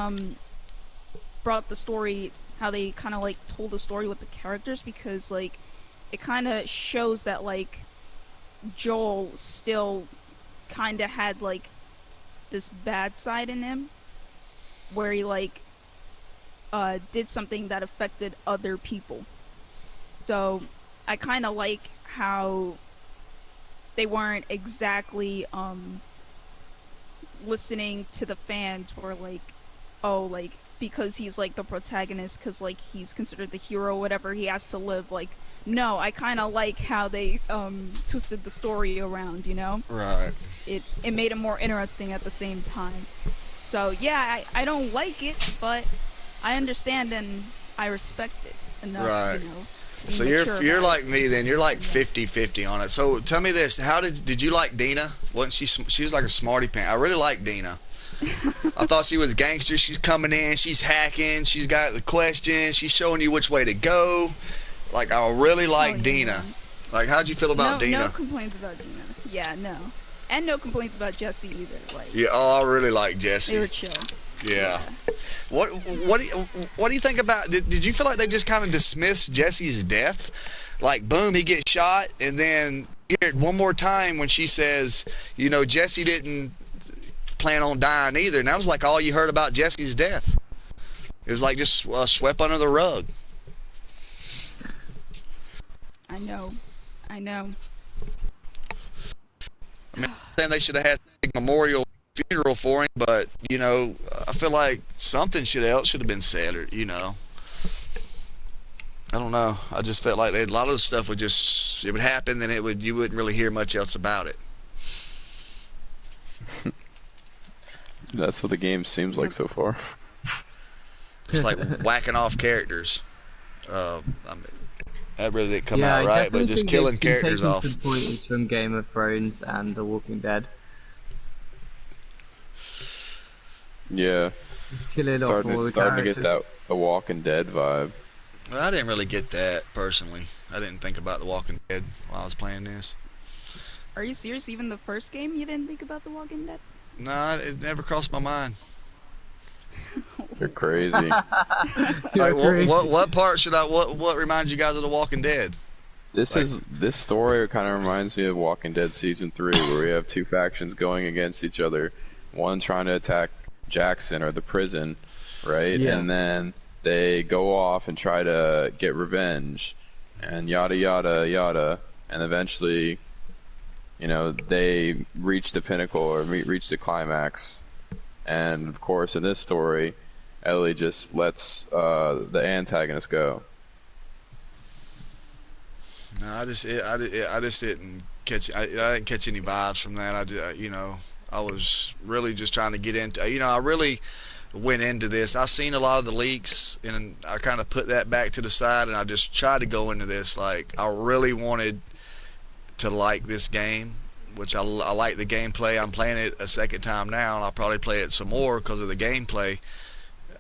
brought the story, how they kind of like told the story with the characters, because like it kind of shows that like Joel still kind of had like this bad side in him, where he like did something that affected other people. So I kind of like how they weren't exactly listening to the fans, where like, oh, like because he's like the protagonist, because like he's considered the hero, whatever, he has to live. Like, no, I kind of like how they twisted the story around, you know? Right. It made it more interesting at the same time. So yeah, I don't like it, but I understand and I respect it enough, Right. you know. To be So mature you're about like it. me then. You're like Yeah. 50-50 on it. So tell me this: how did you like Dina? Wasn't she was like a smarty pants? I really like Dina. I thought she was gangster. She's coming in, she's hacking, she's got the questions, she's showing you which way to go. Like, I really like Oh, yeah, Dina. man. Like, how'd you feel about No Dina? complaints about Dina. Yeah, no. And no complaints about Jesse either. Like, Yeah, oh, I really like they Jesse. were chill. Yeah. What do you think about? Did you feel like they just kind of dismissed Jesse's death? Like, boom, he gets shot, and then you hear it one more time when she says, you know, Jesse didn't plan on dying either, and that was like all you heard about Jesse's death. It was like just swept under the rug. I know. I mean, I'm saying they should have had a big memorial funeral for him, but you know, I feel like something else should have been said, or you know, I don't know. I just felt like a lot of the stuff would happen, and you wouldn't really hear much else about it. That's what the game seems like so far. It's like whacking off characters. I mean, that really didn't come Yeah, out I right, definitely but just think killing they've been characters taking off. some pointers from Game of Thrones and The Walking Dead. Yeah, Just killing off all the starting to characters. get that The Walking Dead vibe. Well, I didn't really get that personally. I didn't think about The Walking Dead while I was playing this. Are you serious? Even the first game, you didn't think about The Walking Dead? No, it never crossed my mind. You're crazy. You're Like, crazy. what part should what reminds you guys of The Walking Dead? This story kind of reminds me of Walking Dead season 3, where we have two factions going against each other. One trying to attack Jackson or the prison, right? Yeah. And then they go off and try to get revenge, and yada yada yada, and eventually, you know, they reach the pinnacle or reach the climax. And of course, in this story, Ellie just lets the antagonist go. No, I just didn't catch. I didn't catch any vibes from that. You know, I was really just trying to get into. You know, I really went into this. I seen a lot of the leaks, and I kind of put that back to the side, and I just tried to go into this like I really wanted to like this game, which I like the gameplay. I'm playing it a second time now, and I'll probably play it some more because of the gameplay.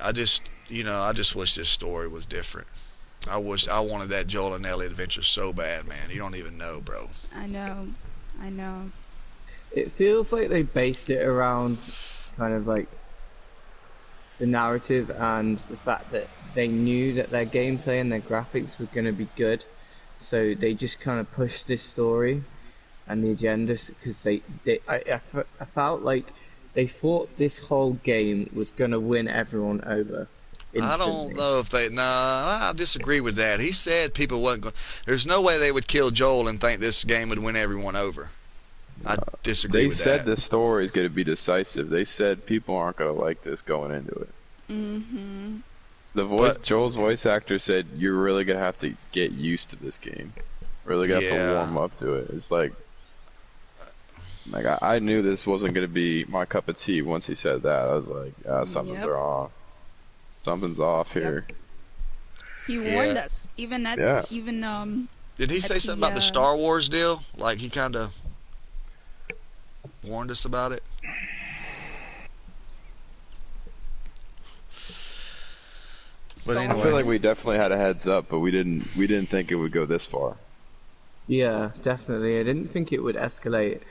I just wish this story was different. I wanted that Joel and Ellie adventure so bad, man. You don't even know, bro. I know. It feels like they based it around kind of like the narrative and the fact that they knew that their gameplay and their graphics were going to be good, so they just kind of pushed this story and the agenda because I felt like they thought this whole game was going to win everyone over. I don't Instantly. know if they. Nah, I disagree with that. He said people wasn't going. There's no way they would kill Joel and think this game would win everyone over. I disagree They with said that. the story is going to be decisive. They said people aren't going to like this going into it. Mm-hmm. Joel's voice actor said you're really going to have to get used to this game. Really going to have to Yeah. warm up to it. It's like I knew this wasn't going to be my cup of tea once he said that. I was like, something's Yep. wrong. Something's off here. He warned Yeah. us. Even Did he say something about the Star Wars deal? Like he kind of warned us about it. But I anyway. feel like we definitely had a heads up, but we didn't think it would go this far. Yeah, definitely. I didn't think it would escalate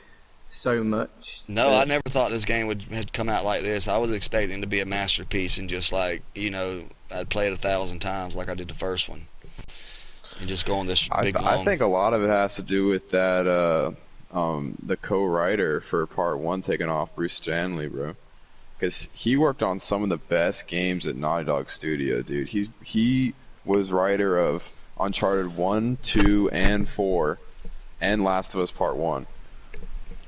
so much. No, that- I never thought this game had come out like this. I was expecting it to be a masterpiece and just like, you know, I'd play it 1,000 times like I did the first one. And just go on this big I long... think a lot of it has to do with that, the co-writer for Part 1 taking off, Bruce Stanley, bro. Because he worked on some of the best games at Naughty Dog Studio, dude. He was writer of Uncharted 1, 2, and 4, and Last of Us Part 1.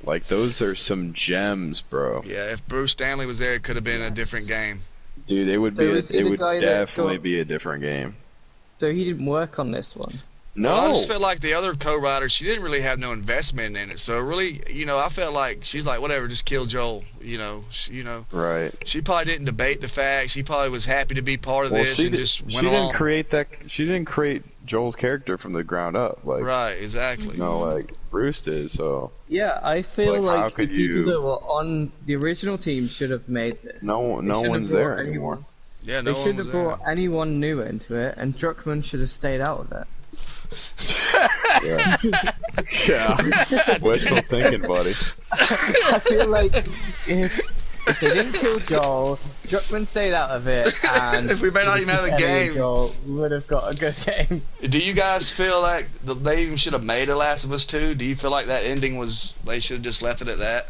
Like, those are some gems, bro. Yeah, if Bruce Stanley was there, it could have been a different game. Dude, it would So be. is he It the would guy that definitely got- be a different game. So he didn't work on this one. No, Well, I just felt like the other co-writer, she didn't really have no investment in it. So really, you know, I felt like she's like, whatever, just kill Joel. You know, right. she probably didn't debate the fact. She probably was happy to be part of Well, this she, and did, just she went didn't along. create that. She didn't create Joel's character from the ground up. Like, Right, exactly. you know, like Bruce did. So Yeah, I feel Like, how like the could people you- that were on the original team should have made this. no They shouldn't have one's brought there anyone- anymore. Yeah, They no one shouldn't was have there. brought anyone new into it, and Druckmann should have stayed out of it. Yeah. Yeah. Wishful thinking, buddy. I feel like if they didn't kill Joel, Druckmann stayed out of it, and We may not even have a Ellie game. and Joel would have got a good game. Do you guys feel like they even should have made a Last of Us 2? Do you feel like that ending was, they should have just left it at that?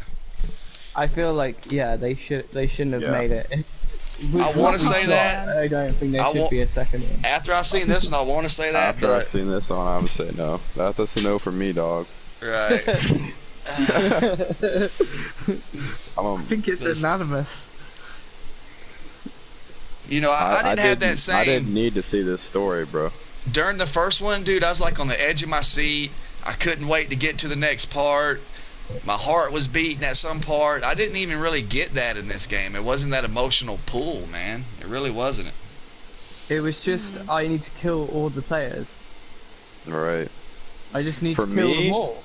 I feel like they shouldn't have Yeah. made it. I want to say that. I don't think there I should wa- be a second one. After I seen this one, I want to say that, After I've but seen this one, I would say no. That's a no for me, dog. right. I'm I think it's Listen. anonymous. You know, I didn't have that same. I didn't need to see this story, bro. During the first one, dude, I was like on the edge of my seat. I couldn't wait to get to the next part. My heart was beating at some part. I didn't even really get that in this game. It wasn't that emotional pull, man. It really wasn't. It was just I need to kill all the players. Right. I just need For to kill me, them all.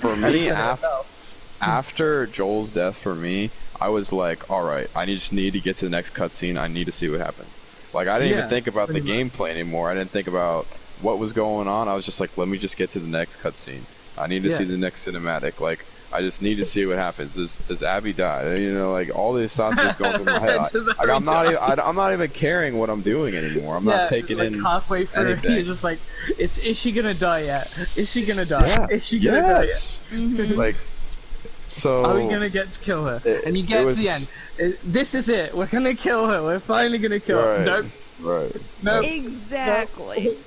For Ellie me, said it herself. after Joel's death, for me, I was like, all right, just need to get to the next cutscene. I need to see what happens. Like, I didn't Yeah, even think about the pretty much. gameplay anymore. I didn't think about what was going on. I was just like, let me just get to the next cutscene. I need to Yeah. see the next cinematic. Like, I just need to see what happens. Does Abby die? You know, like all these thoughts just going through my head. Does Like, Abby I'm not even caring what I'm doing anymore. I'm Yeah, not taking like in. halfway through, anything. you're just like, is she gonna die yet? Is she gonna die? Yeah. Is she gonna die yet? Yes. Mhm. Like, so. Are we gonna get to kill her? It- And you it get was- to the end. This is it. We're gonna kill her. We're finally gonna kill her. Right. Nope. Right. Nope. Exactly.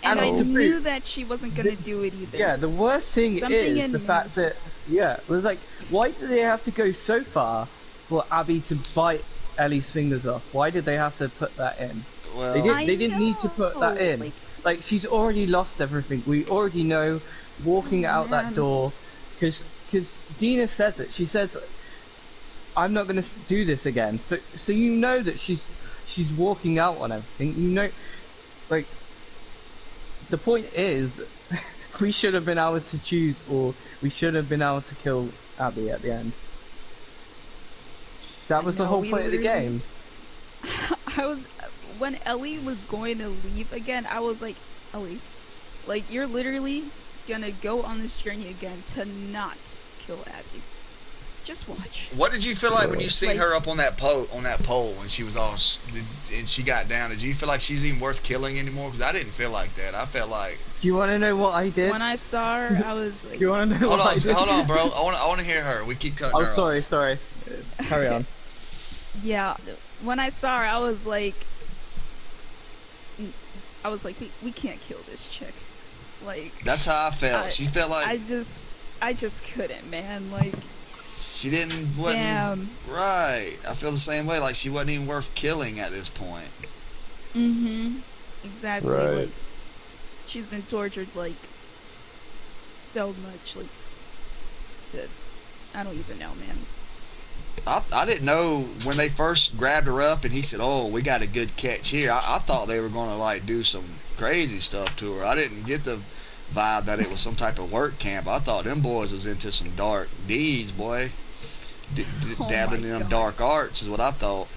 And I And knew that she wasn't gonna do it either. Yeah, the worst thing Something is in the me fact that it was like, why did they have to go so far for Abby to bite Ellie's fingers off? Why did they have to put that in? Well, They didn't need to put that in. Like, Like, she's already lost everything. We already know walking out that Man. door, because Dina says it. She says, "I'm not going to do this again." So you know that she's walking out on everything. You know, like, the point is, we should have been able to choose, or we should have been able to kill Abby at the end. That was the know, whole we point of the literally- game. I was when Ellie was going to leave again. I was like, Ellie, like you're literally gonna go on this journey again to not kill Abby. Just watch. what did you feel like when you seen Like- her up on that pole when she was all and she got down? Did you feel like she's even worth killing anymore? Because I didn't feel like that. I felt like Do you want to know what I did? When I saw her, I was like, Do you want to know hold what I on, did? hold on, bro. I want to hear her. We keep cutting Oh, her off. sorry. Carry on. yeah. When I saw her, I was like, we can't kill this chick. Like, That's how I felt. I- She felt like I just couldn't, man. Like, she wasn't damn. right. I feel the same way. Like she wasn't even worth killing at this point. Mm-hmm. Exactly. Right. Like, she's been tortured like so much. Like, that I don't even know, man. I didn't know when they first grabbed her up and he said, "Oh, we got a good catch here." I thought they were gonna like do some crazy stuff to her. I didn't get the vibe that it was some type of work camp. I thought them boys was into some dark deeds, boy. Oh Dabbling my in them God. dark arts is what I thought.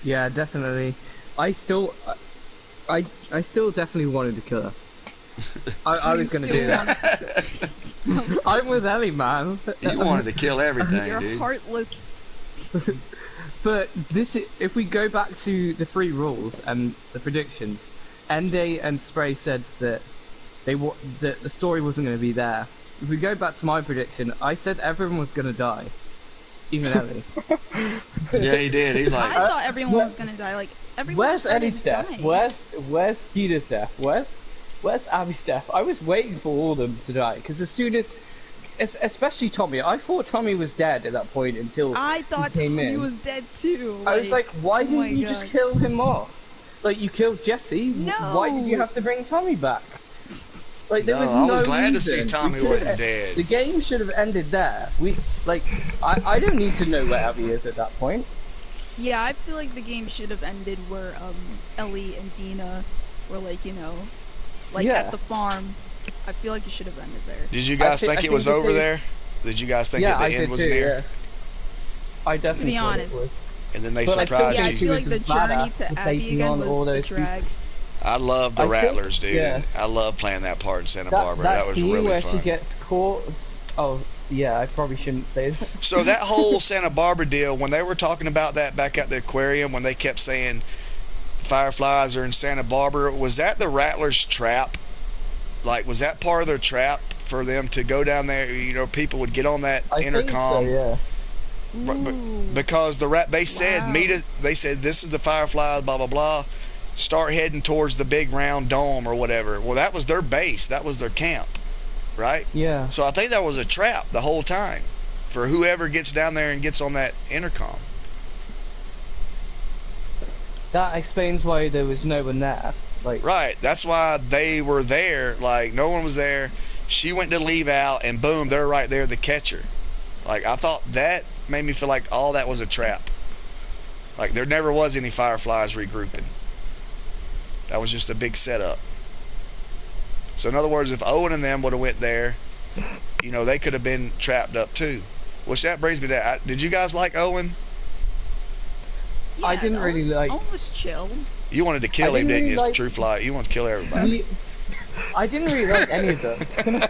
Yeah, definitely. I still definitely wanted to kill her. I was gonna do that. I'm with Ellie, man. You wanted to kill everything, You're dude. heartless. But if we go back to the 3 rules and the predictions, Ende and Spray said that that the story wasn't going to be there. If we go back to my prediction, I said everyone was going to die, even Ellie. Yeah, he did. He's I like, thought everyone was gonna die. Like everyone. Where's started Ellie's death? dying. Where's Dina's death? Where's Abby's death? I was waiting for all of them to die because as soon as, especially Tommy, I thought Tommy was dead at that point until I thought he came Tommy in. was dead too. I was like, why oh my didn't you just God. kill him off? Like you killed Jesse. No. Why did you have to bring Tommy back? Like there no, was I was no glad to see reason. Tommy We could've- wasn't dead. The game should have ended there. I don't need to know where Abby is at that point. Yeah, I feel like the game should have ended where Ellie and Dina were like, Yeah. at the farm. I feel like it should have ended there. Did you guys I think think it was if over they- there? Did you guys think Yeah, that I the end did was too. near? Yeah. I definitely To be thought honest. it was. And then they But I still surprised Yeah, I think you. she feel was like the a journey badass to for Abby taking again on all was a those people. drag. I love the I think- Rattlers, dude. yeah. I love playing that part in Santa That Barbara. That was scene really where fun. she gets caught. Oh yeah, I probably shouldn't say that. So that whole Santa Barbara deal, when they were talking about that back at the aquarium, when they kept saying fireflies are in Santa Barbara, was that the Rattlers' trap? Like, was that part of their trap for them to go down there? People would get on that I intercom. think so, yeah. Ooh. Because they said Wow. they said this is the fireflies, blah blah blah. Start heading towards the big round dome or whatever. Well, that was their base. That was their camp, right? Yeah. So I think that was a trap the whole time for whoever gets down there and gets on that intercom. That explains why there was no one there. Like, Right. That's why they were there. Like, no one was there. She went to leave out, and boom, they're right there to catch her. Like, I thought that made me feel like all that was a trap. Like, there never was any fireflies regrouping. That was just a big setup. So, in other words, if Owen and them would have went there, they could have been trapped up too. Which that brings me to, did you guys like Owen? I didn't no, really like- Owen was chill. You wanted to kill I him, didn't didn't you? really It's like- True Flight. You wanted to kill everybody. I didn't really like any of them.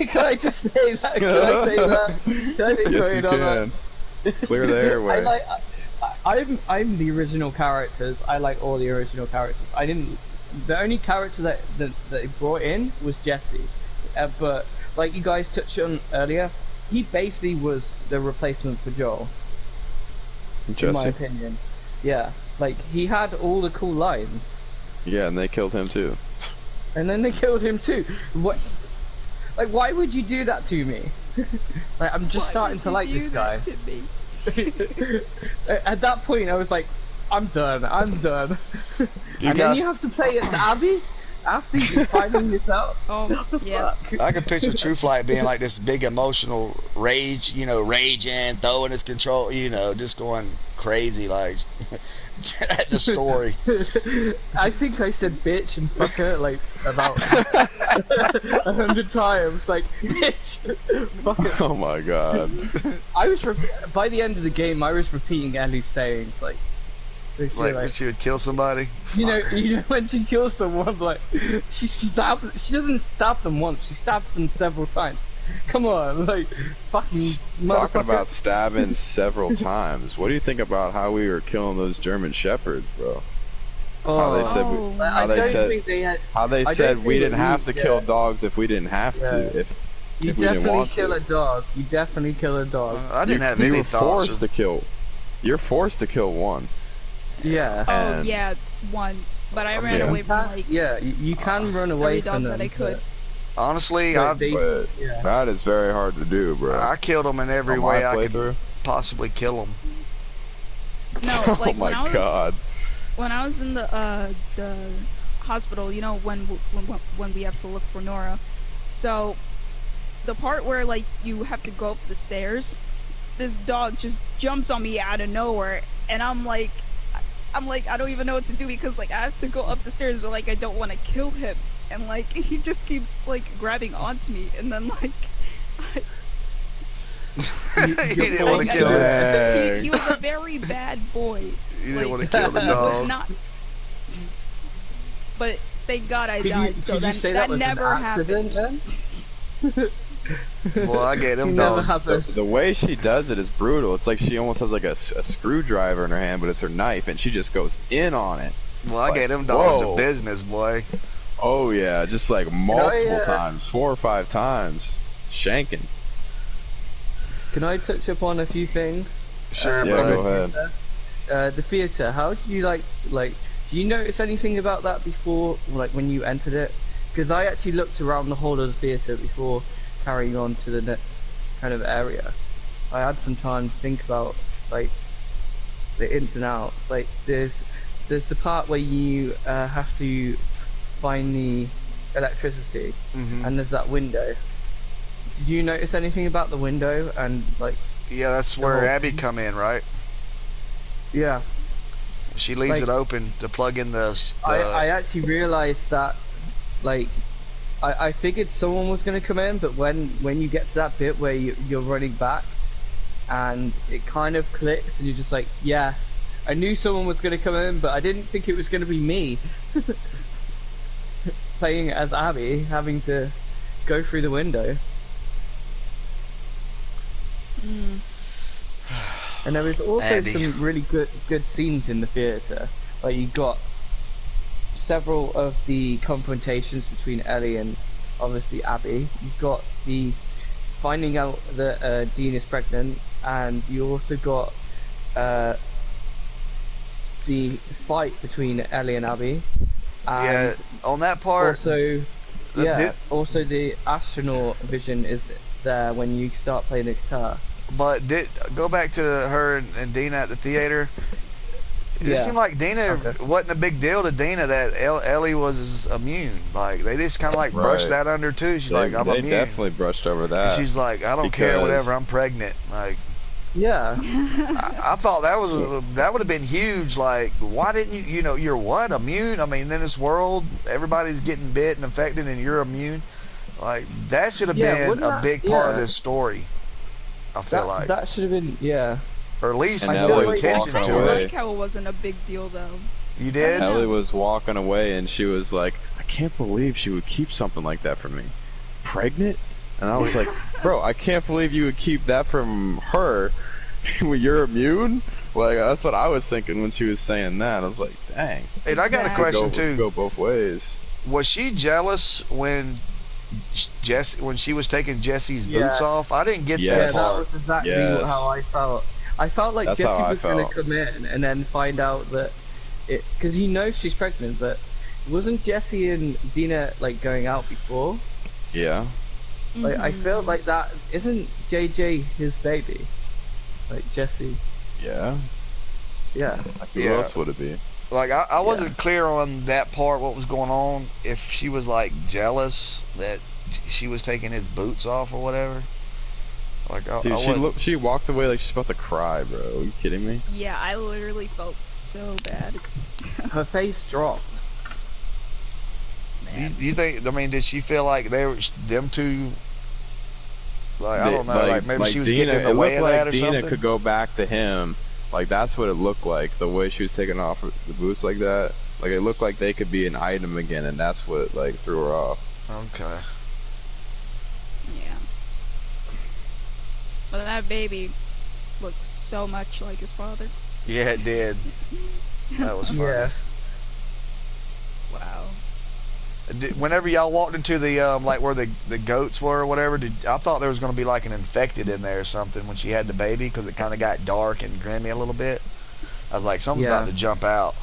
Can I just say that? Can I say that? Can I just Yes, go you in on can. that? Clear the airway. I'm the original characters. I like all the original characters. The only character that they brought in was Jesse, but like you guys touched on earlier, he basically was the replacement for Joel, in my Jesse. opinion. Yeah, like he had all the cool lines, Yeah, and they killed him too. and then they killed him too. What? Like, why would you do that to me? Like, I'm just Why starting would to you like do this guy. that to me? At that point, I was like, I'm done. and then guys- you have to play as Abby after you finding this out. Oh, What the yeah. fuck? I could picture True Flight being like this big emotional rage, raging, throwing his control, just going crazy, like at the story. I think I said bitch and fucker like about 100 times. Like, bitch, fucker. Oh my god. I was by the end of the game, I was repeating Ellie's sayings like. Like when she would kill somebody. You know when she kills someone, like she doesn't stab them once, she stabs them several times. Come on, like fucking Talking motherfucker. about stabbing several times. What do you think about how we were killing those German shepherds, bro? How they said Oh, I how they don't said- think they had. how they I don't said we think didn't that have to we- kill yeah. dogs if we didn't have Yeah. to. You If we didn't definitely want kill to. a dog. You definitely kill a dog. I didn't have you any were thoughts. forced to kill. You're forced to kill one. Yeah. Oh, And- yeah, one. But I ran Yeah. away from, like, Yeah, you can run away every dog from them. that I could. Honestly, but I they- But yeah. that is very hard to do, bro. I killed them in every On way my I could playthrough. possibly kill them. No, Oh like, my when I was god. when I was in the hospital, when we have to look for Nora. So the part where like you have to go up the stairs, this dog just jumps on me out of nowhere, and I'm like I don't even know what to do because like I have to go up the stairs, but like I don't want to kill him, and like he just keeps like grabbing onto me, and then like You didn't want to I- kill I- it. Dang. he was a very bad boy. You didn't like, want to kill the he was dog. not. But Thank God I Could died. you, So could you then say that that was never an accident happened. then? Well, I get You him never dogs. have The, a. the way she does it is brutal. It's like she almost has like a screwdriver in her hand, but it's her knife, and she just goes in on it. Well, It's I like, get him dogs to whoa. business, boy. Oh yeah, just like multiple uh, times, 4 or 5 times, shanking. Can I touch upon a few things? Sure, Yeah, brother. go ahead. The theater. How did you like? Do you notice anything about that before, like when you entered it? Because I actually looked around the whole of the theater before carrying on to the next kind of area. I had some time to think about like the ins and outs. Like there's the part where you have to find the electricity, Hmm. and there's that window. Did you notice anything about the window and like? Yeah, that's The where whole Abby thing? come in, right? Yeah. She leaves Like- it open to plug in the I actually realized that, like, I figured someone was going to come in, but when you get to that bit where you're running back, and it kind of clicks, and you're just like, yes, I knew someone was going to come in, but I didn't think it was going to be me. Playing as Abby, having to go through the window. Mm. And there was also Abby. some really good scenes in the theater. Like you got several of the confrontations between Ellie and obviously Abby. You've got the finding out that Dean is pregnant, and you also got the fight between Ellie and Abby. yeah, And on that part. also, the- yeah, did- also the astronaut vision is there when you start playing the guitar. But go back to her and Dina at the theater. It Yeah. seemed like Dina Okay. wasn't a big deal to Dina that Ellie was immune. Like they just kind of like brushed Right. that under too. She's They, like, I'm they immune. definitely brushed over And that. she's like, I don't care, because- whatever. I'm pregnant. Like Yeah. I thought that would have been huge. Like, why didn't you? You know, you're what immune? I mean, in this world, everybody's getting bit and affected, and you're immune. Like that should have Yeah, been wouldn't a that- big part of yeah. this story. I feel like, That should have been, yeah. or at least And I more feel like attention walking to away. it. I like how it wasn't a big deal though. You did? Ellie was walking away, and she was like, I can't believe she would keep something like that from me. Pregnant? And I was like, bro, I can't believe you would keep that from her when you're immune? Like, that's what I was thinking when she was saying that. I was like, dang. And I got a Exactly. question go, too. Go both ways. Was she jealous when she was taking Jesse's Yeah. boots off? I didn't get Yeah. Yeah, that that part. was exactly Yes. how I felt. I felt like That's Jesse how I was going felt. to come in and then find out that it, because he knows she's pregnant, but wasn't Jesse and Dina like going out before? Yeah. Like I Mhm. felt like that isn't JJ his baby, like Jesse. Yeah. Yeah, Like, who Yeah. else would it be? Like I wasn't clear on that part. What was going on? If she was like jealous that she was taking his boots off or whatever. Like Dude, she walked away like she's about to cry, bro. Are you kidding me? Yeah, I literally felt so bad. her face dropped. Do Man. you think? I mean, did she feel like them two? Like I don't know. Like maybe she was Dina, getting in the it way looked of that like or Dina something. could go back to him. Like that's what it looked like. The way she was taking off the boots like that. Like it looked like they could be an item again, and that's what like threw her off. Okay. Yeah. But that baby looked so much like his father. Yeah, it did. That was funny. Yeah, Wow. Whenever y'all walked into the like where the goats were or whatever, I thought there was going to be like an infected in there or something when she had the baby because it kind of got dark and grimy a little bit. I was like, something's Yeah. about to jump out,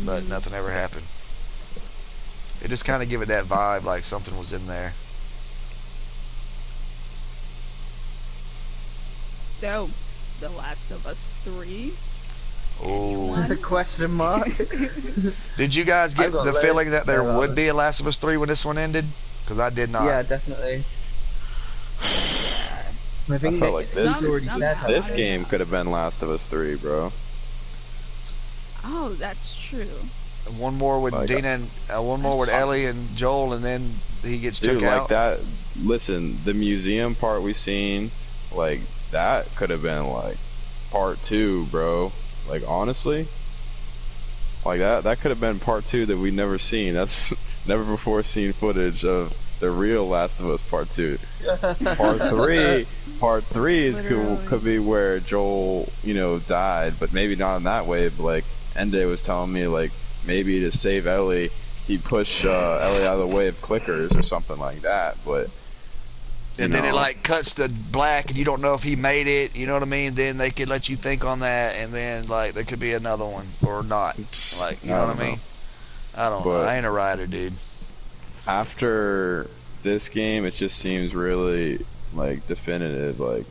but Mhm. nothing ever happened. It just kind of give it that vibe like something was in there. So, The Last of Us 3. Oh, Anyone? question mark. did you guys get I've got the feeling loads that there to say about would it. be a Last of Us 3 when this one ended? Because I did not. Yeah, definitely. I think felt like it's this- already Some- said somehow. that. This game could have been Last of Us 3, bro. Oh, that's true. One more with Like, Dina and one more with Ellie and Joel, and then he gets Dude, took like out. that. Listen, the museum part we seen, like that could have been like part 2, bro. Like honestly, Like that could have been part 2 that we never seen. That's never before seen footage of the real Last of Us part 2. Part 3 is Literally. could be where Joel, died, but maybe not in that way. But like Ende was telling me, like maybe to save Ellie, he pushed Ellie out of the way of clickers or something like that. But And then it like cuts to black, and you don't know if he made it. You know what I mean? Then they could let you think on that, and then like there could be another one or not. Like you know what I mean? I don't know. I ain't a writer, dude. After this game, it just seems really like definitive. Like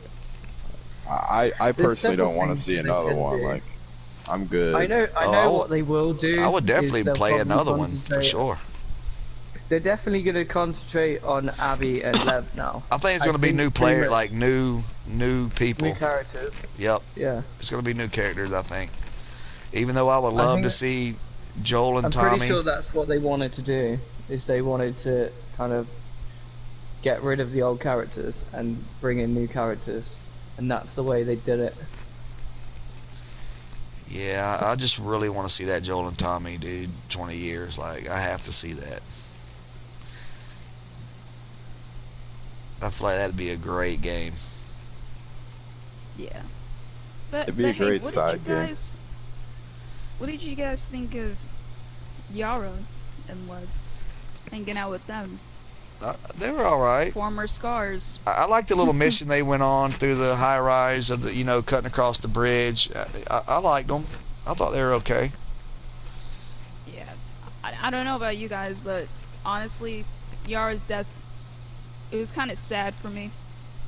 I personally don't want to see another one. Like I'm good. I know what they will do. I would definitely is they'll play probably another one for concentrate- sure. They're definitely going to concentrate on Abby and Lev now. I think it's going to be think new pretty player, much like new people. new characters. Yep, Yeah, it's going to be new characters. I think. Even though I would love think- to see Joel and I'm Tommy. pretty sure that's what they wanted to do. Is they wanted to kind of get rid of the old characters and bring in new characters, and that's the way they did it. Yeah, I just really want to see that Joel and Tommy, dude. 20 years, like I have to see that. I feel like that'd be a great game. Yeah. But, It'd be a but hey, great what did side you game. guys, What did you guys think of Yara and Lev? Hanging out with them. They were all right. Former scars. I like the little mission they went on through the high rise of the, cutting across the bridge. I liked them. I thought they were okay. Yeah. I don't know about you guys, but honestly, Yara's death, it was kind of sad for me.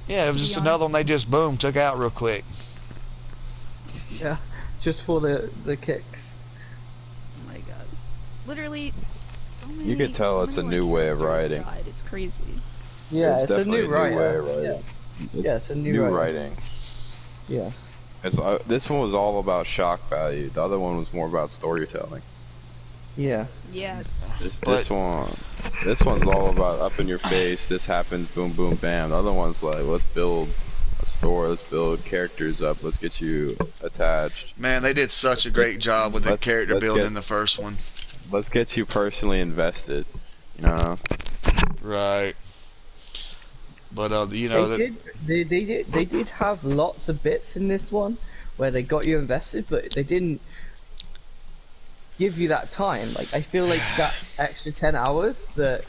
Yeah, it was To be just honest. another one they just boom took out real quick. Yeah, just for the kicks. Oh my god. Literally, so many. You could tell so it's a many new way of characters writing. died. It's crazy. Yeah, it's a definitely new writer. way of writing. Yeah. Yeah, it's a new writing. Yeah. This one was all about shock value. The other one was more about storytelling. Yeah. Yes. This one's all about up in your face. This happens, boom, boom, bam. The other one's like, let's build a story. Let's build characters up. Let's get you attached. Man, they did such a great job with the Let's- character let's building get- in the first one. Let's get you personally invested. You know. Right. But They did have lots of bits in this one where they got you invested, but they didn't give you that time. Like I feel like that extra 10 hours that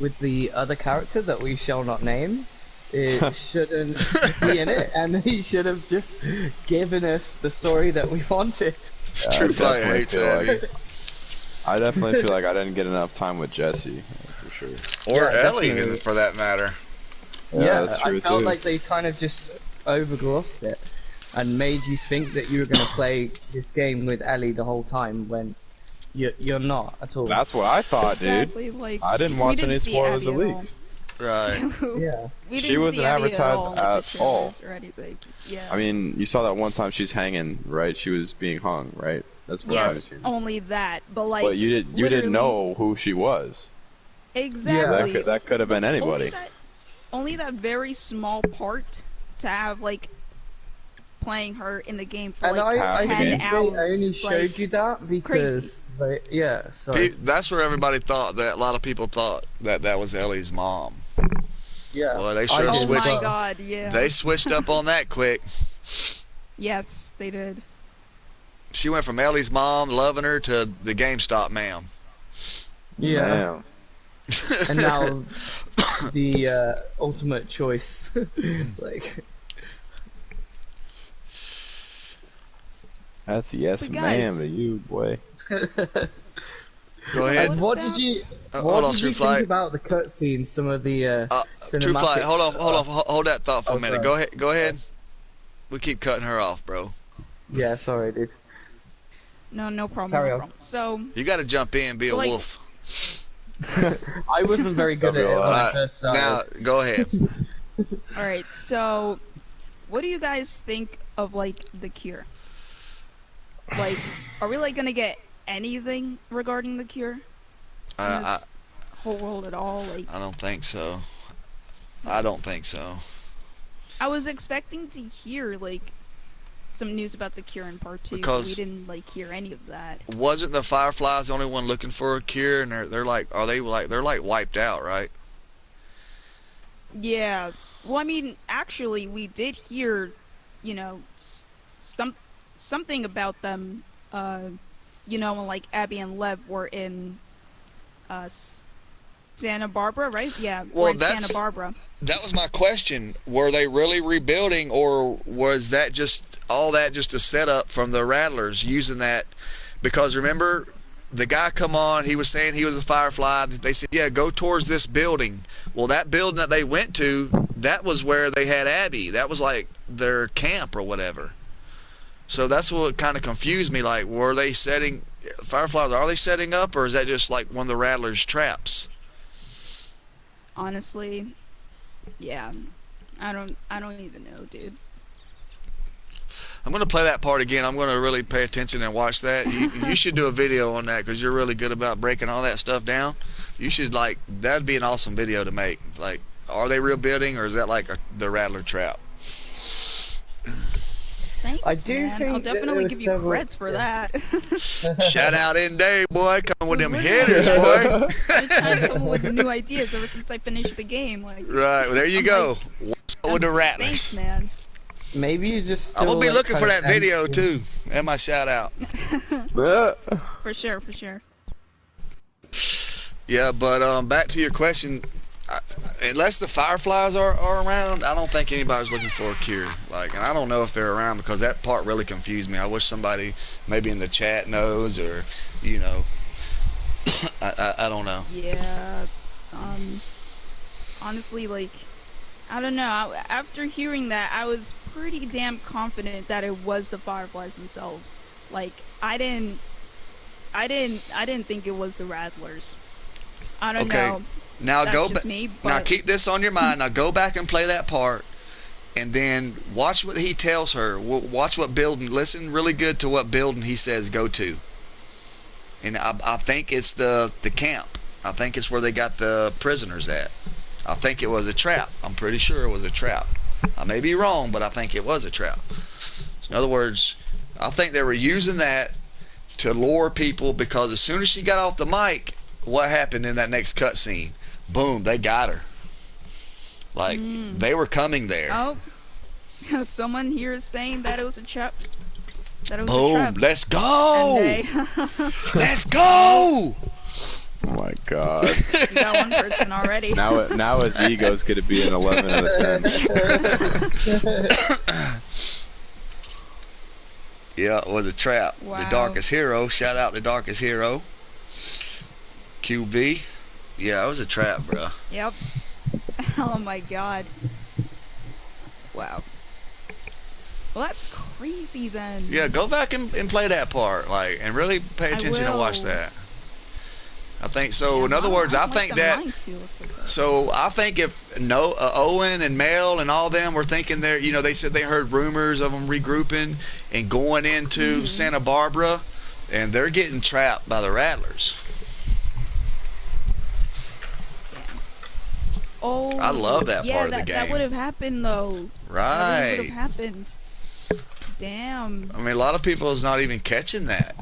with the other character that we shall not name, it shouldn't be in it, and he should have just given us the story that we wanted. True I Flight definitely hates feel Abby. like- I definitely feel like I didn't get enough time with Jesse, for sure. Or Yeah, Ellie, definitely. for that matter. Yeah, that's true I felt too. like they kind of just overglossed it and made you think that you were going to play this game with Ellie the whole time when you're not at all. That's what I thought, dude. Exactly, like, I didn't we watch didn't any see spoilers Abby or at all. leaks. Right. Yeah. We She didn't wasn't see Abby advertised all in the at all. trailers or anything. Yeah. I mean, you saw that one time she's hanging, right? She was being hung, right? That's what I've yes, seen. only that, but like. But you didn't literally- know who she was. Exactly. That could have been anybody. Only that very small part to have like playing her in the game for And like I 10 think hours. they only like, showed you that because That's where everybody thought that. A lot of people thought that was Ellie's mom. yeah. Well, they I sure did. Oh switched. my god, yeah. They switched up on that quick. Yes, they did. She went from Ellie's mom loving her to the GameStop ma'am. Yeah. Damn. And now the ultimate choice, like. That's a yes, But guys- ma'am, to you, boy. Go ahead. And what did you Hold on, did True you Flight. think about the cutscene? Some of the True Flight. cinematics? Hold that thought for a minute. sorry. Go ahead. We keep cutting her off, bro. Yeah, sorry, dude. No problem. Carry no on. problem. So, You got to jump in, and be a Like- wolf. I wasn't very good at it when I first started. Now, go ahead. alright, so what do you guys think of like the cure? Like, are we like gonna get anything regarding the cure in I this whole world at all? Like, don't think so. I don't think so. I was expecting to hear like some news about the cure in part 2. Because- we didn't like hear any of that. Wasn't the Fireflies the only one looking for a cure? And they're like, they're like wiped out, right? Yeah. Well, I mean, actually, we did hear, you know, something about them. You know, when like Abby and Lev were in Santa Barbara, right? Yeah, Well, we're in that's- Santa Barbara. That was my question. Were they really rebuilding, or was that just all that just a setup from the Rattlers using that? Because remember, the guy come on, he was saying he was a Firefly. They said, yeah, go towards this building. Well, that building that they went to, that was where they had Abby. That was like their camp or whatever. So that's what kind of confused me. Like, were they setting Fireflies? Are they setting up, or is that just like one of the Rattlers' traps? Honestly, yeah, I don't even know, dude. I'm going to play that part again. I'm going to really pay attention and watch that. You should do a video on that because you're really good about breaking all that stuff down. You should, like, that'd be an awesome video to make. Like, are they rebuilding, or is that like the Rattler trap? Thanks, I do man. think I'll that there definitely were give you several- creds for that. Shout out in day, boy. Coming with them hitters, boy. I've tried someone with new ideas ever since I finished the game. Like, Right, well, there you I'm go. like, What's up with the thanks, Rattlers? man. Maybe you just. I'm going to be still, looking like, for kind that of video, empty. too. And my shout out. Yeah. For sure, for sure. Yeah, but back to your question. Unless the Fireflies are around, I don't think anybody's looking for a cure. Like, and I don't know if they're around because that part really confused me. I wish somebody maybe in the chat knows, or, you know, I don't know. Yeah. Honestly, like, I don't know. After hearing that, I was pretty damn confident that it was the Fireflies themselves. Like, I didn't think it was the Rattlers. I don't Okay. know. Now That's go just back. me, Now but keep this on your mind. Now go back and play that part, and then watch what he tells her. Watch what building. Listen really good to what building he says go to. And I think it's the camp. I think it's where they got the prisoners at. I think it was a trap. I'm pretty sure it was a trap. I may be wrong, but I think it was a trap. So in other words, I think they were using that to lure people, because as soon as she got off the mic, what happened in that next cutscene? Boom, they got her. Like, they were coming there. oh, someone here is saying that it was a trap. That it was a Boom, trap. let's go! And they Let's go! Oh my god. we got one person already. Now his ego's gonna be an 11 out of 10. Yeah, it was a trap. The Wow. Darkest Hero. Shout out to Darkest Hero. QB. Yeah, it was a trap, bro. Yep. Oh my god. Wow. Well, that's crazy then. Yeah, go back and play that part, like, and really pay I attention and watch will. that. I think so. Yeah, In other words, I think that. that. So I think if Owen and Mel and all them were thinking they're, you know, they said they heard rumors of them regrouping and going into Santa Barbara, and they're getting trapped by the Rattlers. Oh, I love that yeah, part of the that game. would have happened though. That would Right. have happened. Damn. I mean, a lot of people is not even catching that.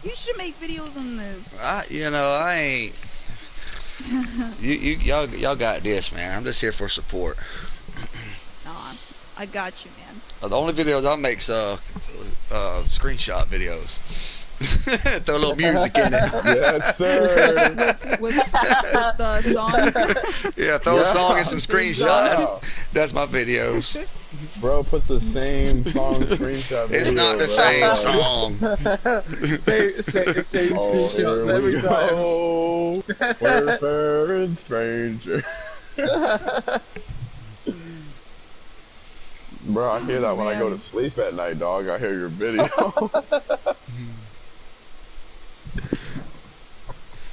You should make videos on this. I ain't. Y'all got this, man. I'm just here for support. Nah, I got you, man. The only videos I make's screenshot videos. Throw a little music in it. Yes, sir. With the song. Yeah, throw a song and some screenshots. Wow. That's my videos. Bro puts the same song screenshot. It's video, not the bro. same song. Same Oh, screenshots here every we time. go. We're fair and stranger. Bro, I hear that when I go to sleep at night, dog. I hear your video.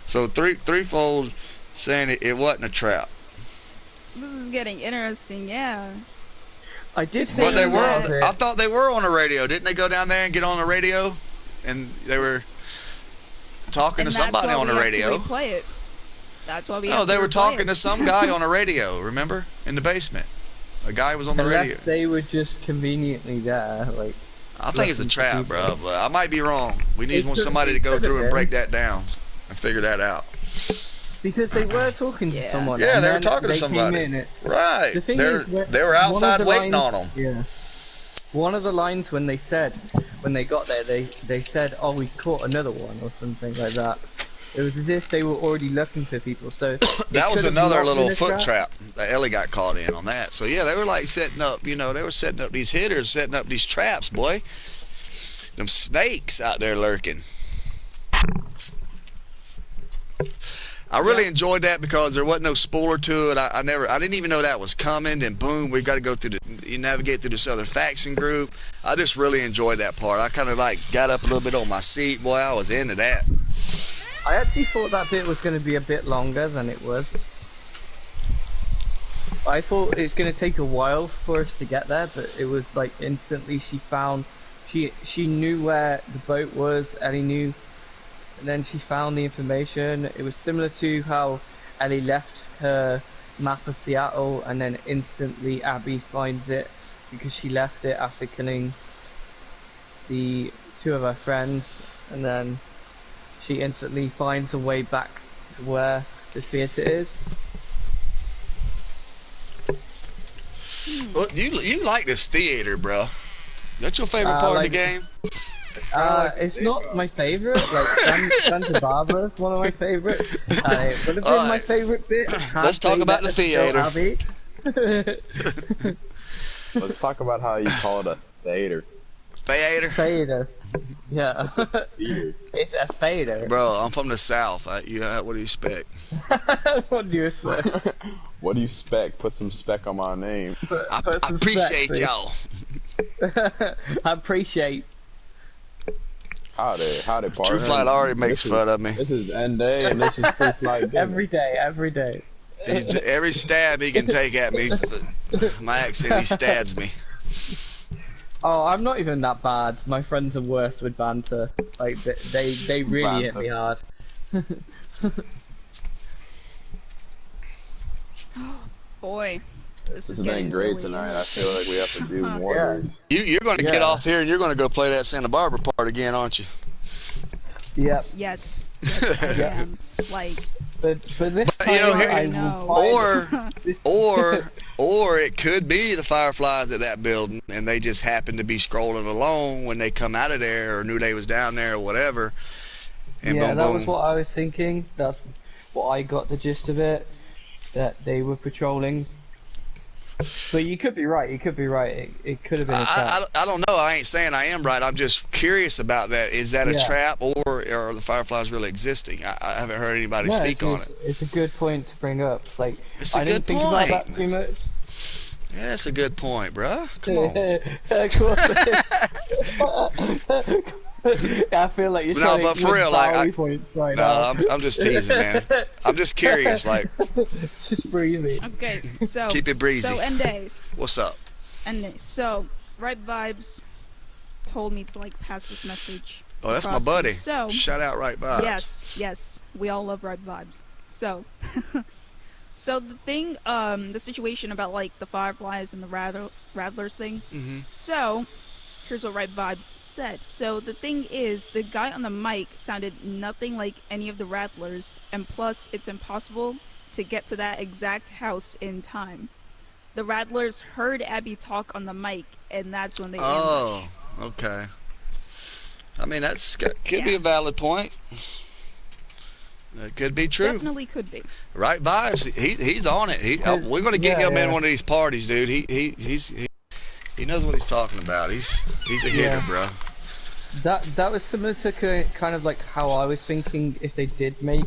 So threefold saying it wasn't a trap. This is getting interesting, yeah. I did say But they it was were. it. I thought they were on the radio. Didn't they go down there and get on the radio? And they were talking And to that's somebody why on the we have to radio. replay it. That's why we No, have they to were replay talking it. to some guy on the radio. Remember, in the basement. A guy was on the radio. Unless they were just conveniently there, like. I think it's a looking for trap, people. bro. But I might be wrong. We need It could- somebody it to go could through have and break been. that down and figure that out. Because they were talking to Yeah. someone. Yeah, and they were then talking to they somebody. Came in, Right. the thing They're- is, they were one of outside the waiting lines- on them. Yeah. One of the lines when they got there, they said, "Oh, we caught another one" or something like that. It was as if they were already looking for people. So That was could have another not little been a foot trap that Ellie got caught in on that. So yeah, they were like setting up, they were setting up these hitters, setting up these traps, boy. Them snakes out there lurking. I really enjoyed that because there wasn't no spoiler to it. I didn't even know that was coming. And boom, we got to go through you navigate through this other faction group. I just really enjoyed that part. I kind of like got up a little bit on my seat, boy. I was into that. I actually thought that bit was going to be a bit longer than it was. I thought it was going to take a while for us to get there, but it was like instantly she knew where the boat was, Ellie knew, and then she found the information. It was similar to how Ellie left her map of Seattle and then instantly Abby finds it because she left it after killing the two of her friends, and then she instantly finds a way back to where the theater is. Well, you like this theater, bro? That's your favorite part of the game? It's not my favorite. Like Santa Barbara is one of my favorites. It would have been my favorite bit. Let's talk about the theater. Let's talk about how you call it a theater. Theater? Fader. Yeah. Theater. It's a fader. Bro, I'm from the South. What do you expect? What do you expect? What do you spec? Put some spec on my name. I Put some appreciate specs in. y'all. I appreciate. Howdy, partner. True Flight already makes fun of me. This is end day, and this is True Flight Day. Every day. Every stab he can take at me, my accent, he stabs me. Oh, I'm not even that bad. My friends are worse with banter. Like they really hit me hard. Boy, This has been great tonight. I feel like we have to do more of these. You're going to get Yeah. off here and you're going to go play that Santa Barbara part again, aren't you? Yep. Yes, I am. Like, But this But, you know, time here- I No. will find Or it could be the Fireflies at that building, and they just happened to be scrolling along when they come out of there, or knew they was down there, or whatever. And yeah, boom, that boom. was what I was thinking. That's what I got the gist of it. That they were patrolling. But you could be right. It could could have been a trap. I don't know. I ain't saying I am right. I'm just curious about that. Is that a Yeah. trap, or are the Fireflies really existing? I haven't heard anybody No, speak on it. it's a good point to bring up. Like It's a I didn't good think about point. that too much. Yeah, that's a good point, bruh. Come on. I feel like you're No, trying but to for give real, like, brownie points right No, now. I'm just teasing, man. I'm just curious. Like, Just breezy. okay, so keep it breezy. so end day, What's up? so Right Vibes told me to like pass this message. Oh, that's my across to buddy. you. So Shout out, Right Vibes. yes, we all love Right Vibes. So, so the thing, the situation about like the Fireflies and the Rattlers thing. Mm-hmm. So, here's what Right Vibes said. So the thing is, the guy on the mic sounded nothing like any of the Rattlers, and plus, it's impossible to get to that exact house in time. The Rattlers heard Abby talk on the mic, and that's when they Oh, ambushed. okay. I mean, could be Yeah. a valid point. It could be true. Definitely could be. Right Vibes. He's on it. We're gonna get Yeah, him in yeah. one of these parties, dude. He knows what he's talking about. He's a hitter, Yeah. bro. That was similar to kind of like how I was thinking. If they did make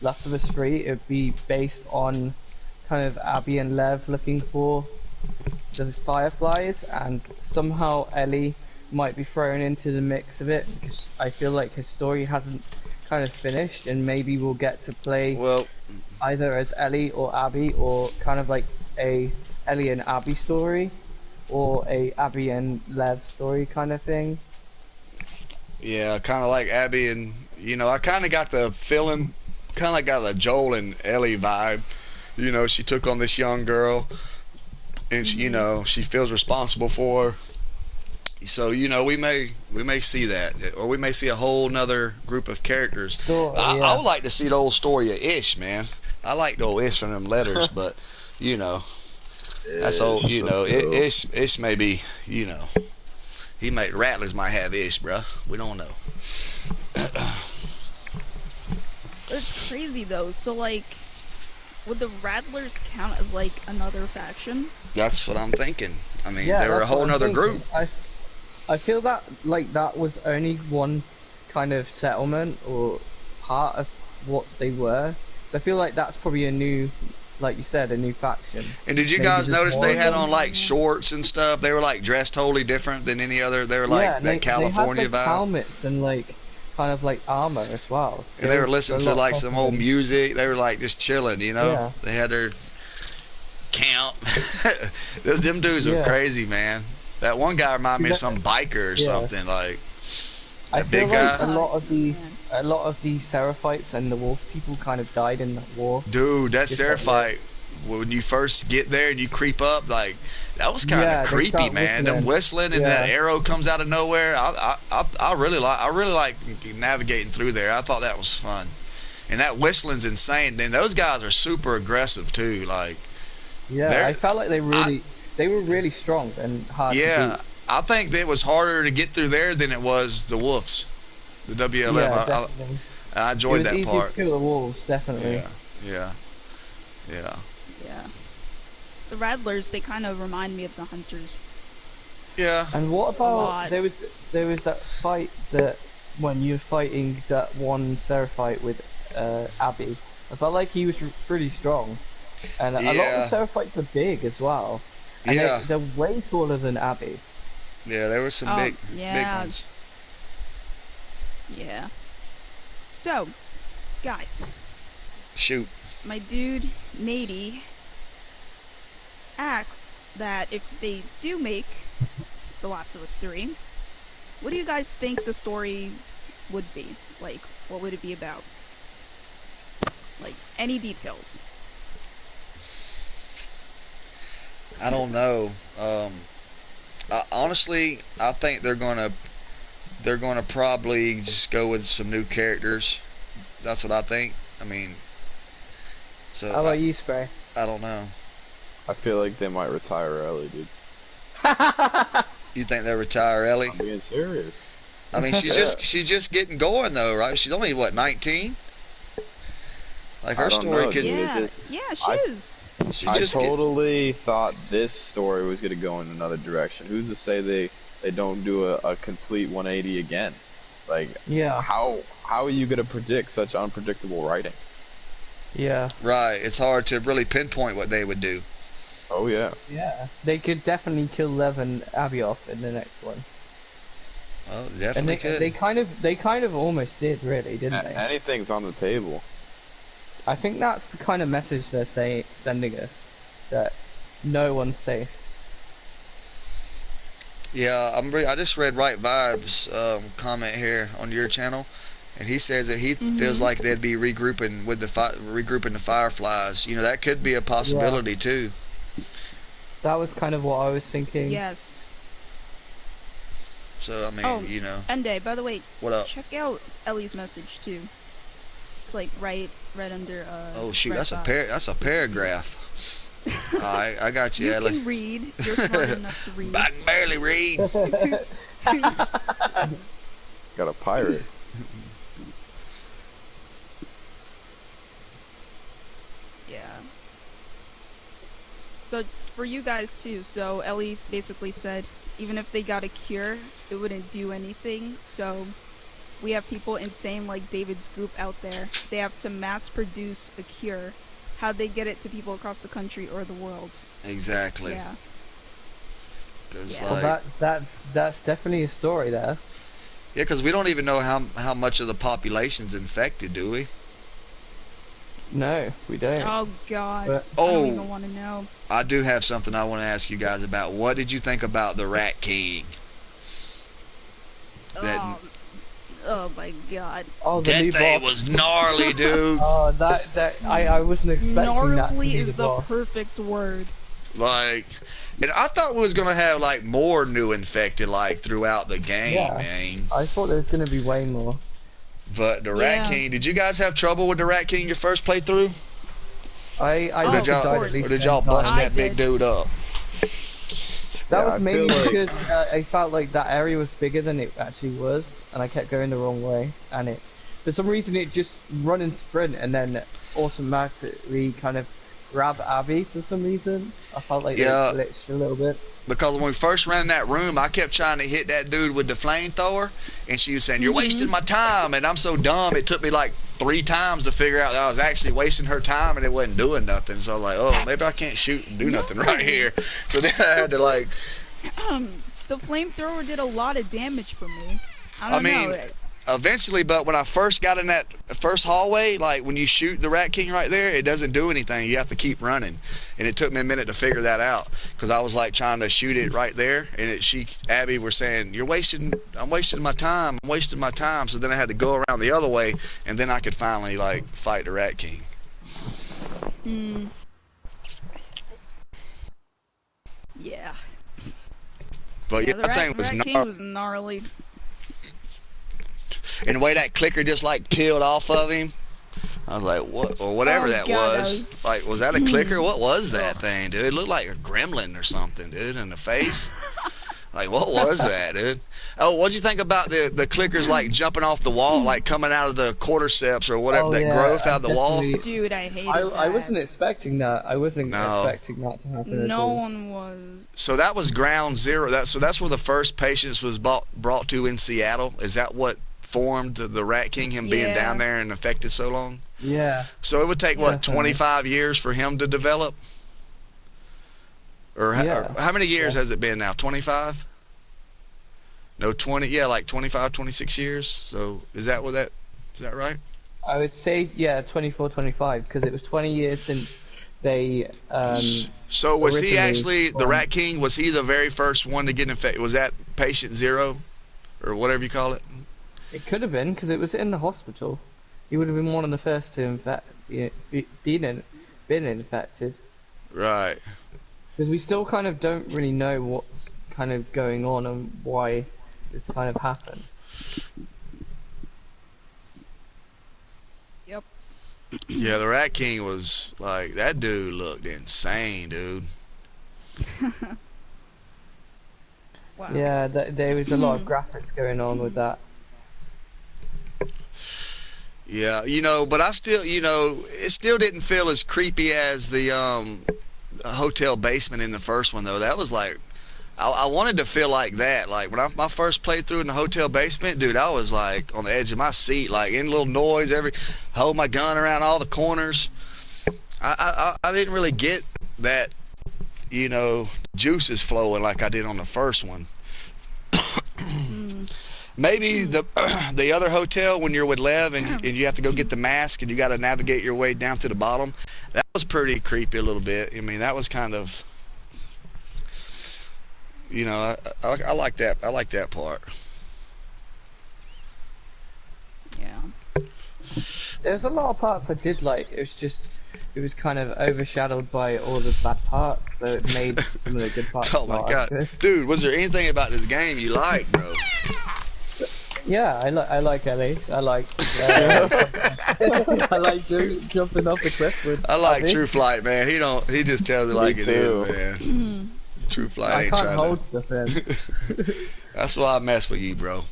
Last of Us 3, it would be based on kind of Abby and Lev looking for the Fireflies, and somehow Ellie might be thrown into the mix of it because I feel like his story hasn't kind of finished, and maybe we'll get to play Well, either as Ellie or Abby, or kind of like a Ellie and Abby story, or a Abby and Lev story kind of thing. yeah, kind of like Abby and I kind of got the feeling, kind of like got a Joel and Ellie vibe. She took on this young girl, and she, you know, she feels responsible for her. So you know, we may see that, or we may see a whole nother group of characters. Story, I yeah. would like to see the old story of Ish, man. I like the old Ish from them letters, but you know, that's old. You know, Ish may be, you know, Rattlers might have Ish, bruh. We don't know. It's crazy though. So like, would the Rattlers count as like another faction? That's what I'm thinking. I mean, Yeah, they were a that's whole what I'm nother thinking. group. I feel that like that was only one kind of settlement or part of what they were. So I feel like that's probably a new, like you said, a new faction. And did you Maybe guys there's notice more they of had them. on like shorts and stuff? They were like dressed totally different than any other. They were like Yeah, that California they had, like, vibe. helmets and like kind of like armor as well. And they were listening a to lot like tougher some old than- music. They were like just chilling, you know. Yeah. They had their camp. Them dudes were Yeah. crazy, man. That one guy reminded me of See, some biker or yeah. something. Like I that feel big like guy. a lot of the Seraphites and the Wolf people kind of died in that war. Dude, that Just like Seraphite, when you first get there and you creep up, like that was kind of Yeah, they creepy, start man. Them whistling. whistling and Yeah. that arrow comes out of nowhere. I really like navigating through there. I thought that was fun. And that whistling's insane. And those guys are super aggressive too. Like, Yeah, I felt like they were really strong and hard to yeah, beat. I think it was harder to get through there than it was the Wolves, the WLF. Yeah, I definitely. I It enjoyed was that easy part. to kill the wolves, definitely. Yeah. Yeah. The Rattlers, they kind of remind me of the Hunters. Yeah. And what lot. about there was that fight that when you were fighting that one Seraphite with Abby, I felt like he was pretty strong, and a lot Yeah. of the Seraphites are big as well. And Yeah. they're way taller than Abby. Yeah, there were some Oh, big yeah. ones. Yeah. So, guys, Shoot. my dude Nady asked that if they do make The Last of Us 3, what do you guys think the story would be? Like, what would it be about? Like, any details? I don't know. Honestly, I think they're gonna probably just go with some new characters. That's what I think. I mean, so How about you, Spray? I don't know. I feel like they might retire Ellie, dude. You think they retire Ellie? I'm being serious. I mean, she's just getting going though, right? She's only what, 19? Like her I don't story know, could. dude. Yeah, just- yeah, she I- is. She's I just totally thought this story was going to go in another direction. Who's to say they don't do a complete 180 again? Like, Yeah, how are you going to predict such unpredictable writing? yeah, right. It's hard to really pinpoint what they would do. Oh yeah. yeah. They could definitely kill Lev and Abby off in the next one. Well, And definitely could. they kind of almost did, really, didn't they? Anything's on the table. I think that's the kind of message they're sending us, that no one's safe. Yeah, I just read Right Vibes comment here on your channel, and he says that he feels like they'd be regrouping with regrouping the Fireflies. You know, that could be a possibility too. That was kind of what I was thinking. Yes. So I mean, Oh. you know, Ende, by the way, what up? check out Ellie's message too. It's like right under. Oh shoot, Red that's Box. That's a paragraph. Alright, I got you, You Ellie. can read. You're smart enough to read. I can barely read. Got a pirate. Yeah. So for you guys too, so Ellie basically said even if they got a cure, it wouldn't do anything. So we have people insane like David's group out there. They have to mass produce a cure. How'd they get it to people across the country or the world? Exactly. Yeah. 'Cause, Yeah. Well, like, that's definitely a story there. yeah, because we don't even know how much of the population's infected, do we? No, we don't. Oh god. But- I Oh. don't even want to know. I do have something I want to ask you guys about. What did you think about the Rat King? That- Oh my god. Oh, the That new thing boss. was gnarly, dude. Oh, that I wasn't expecting that to Gnarly be is the the boss. perfect word. Like, and I thought we was gonna have like more new infected like throughout the game, Yeah. man. I thought there was going to be way more. But the Rat Yeah. King, did you guys have trouble with the Rat King your first playthrough? I Oh, must have of died course. at least Or did 10 y'all bust times. I that big did. dude up? That Yeah, was I mainly feel like- because I felt like that area was bigger than it actually was, and I kept going the wrong way. And it, for some reason, it just run and sprint, and then automatically kind of grab Abby for some reason. I felt like Yeah. it glitched a little bit. Because when we first ran in that room, I kept trying to hit that dude with the flamethrower, and she was saying, "You're wasting my time," and I'm so dumb. It took me like 3 times to figure out that I was actually wasting her time, and it wasn't doing nothing. So I was like, "Oh, maybe I can't shoot and do nothing right here." So then I had to like, The flamethrower did a lot of damage for me. I don't mean, know. eventually, but when I first got in that first hallway, like when you shoot the Rat King right there, it doesn't do anything. You have to keep running, and it took me a minute to figure that out because I was like trying to shoot it right there, and Abby were saying, I'm wasting my time. So then I had to go around the other way, and then I could finally like fight the Rat King. Hmm. Yeah. But yeah, The that thing Rat was King gnarly. was gnarly. And the way that clicker just like peeled off of him, I was like, what, or whatever Oh, that God, that was. was- Like, was that a clicker? What was that thing, dude? It looked like a gremlin or something, dude, in the face. Like, what was that, dude? Oh, what'd you think about the clickers like jumping off the wall, like coming out of the quarterceps or whatever, Oh, that yeah, growth I out of the wall? definitely- Dude, I hated I that. wasn't expecting that. I wasn't No. expecting that to happen at No all. one was. So that was ground zero. So that's where the first patients was brought to in Seattle. Is that what formed the Rat King, him being Yeah. down there and affected so long? Yeah. So it would take, what, Definitely. 25 years for him to develop? Or, Yeah. or how many years has it been now? 25? No, 20. Yeah, like 25, 26 years. So is that right? I would say, yeah, 24, 25, because it was 20 years since they, So was he originally actually, the formed. Rat King, was he the very first one to get infected? Was that patient zero? Or whatever you call it? it could have been, because it was in the hospital. He would have been one of the first to been infected. Right. Because we still kind of don't really know what's kind of going on and why this kind of happened. Yep. Yeah, the Rat King was like, that dude looked insane, dude. Wow. Yeah, there was a lot of graphics going on with that. Yeah, but I still, it still didn't feel as creepy as the hotel basement in the first one, though. That was like, I wanted to feel like that. Like, when my first playthrough in the hotel basement, dude, I was like on the edge of my seat, like in little noise, hold my gun around all the corners. I didn't really get that, juices flowing like I did on the first one. Maybe the other hotel when you're with Lev and you have to go get the mask and you got to navigate your way down to the bottom. That was pretty creepy a little bit. I mean, that was kind of, I like that. I like that part. Yeah. There's a lot of parts I did like. It was kind of overshadowed by all the bad parts, so it made some of the good parts. Oh my not god, as good. dude! Was there anything about this game you like, bro? Yeah, I like Ellie. I like I like jumping off the cliff with. I like Abby. True Flight, man. He just tells it like it too. is, man. True Flight I ain't can't trying hold to. stuff in. That's why I mess with you, bro.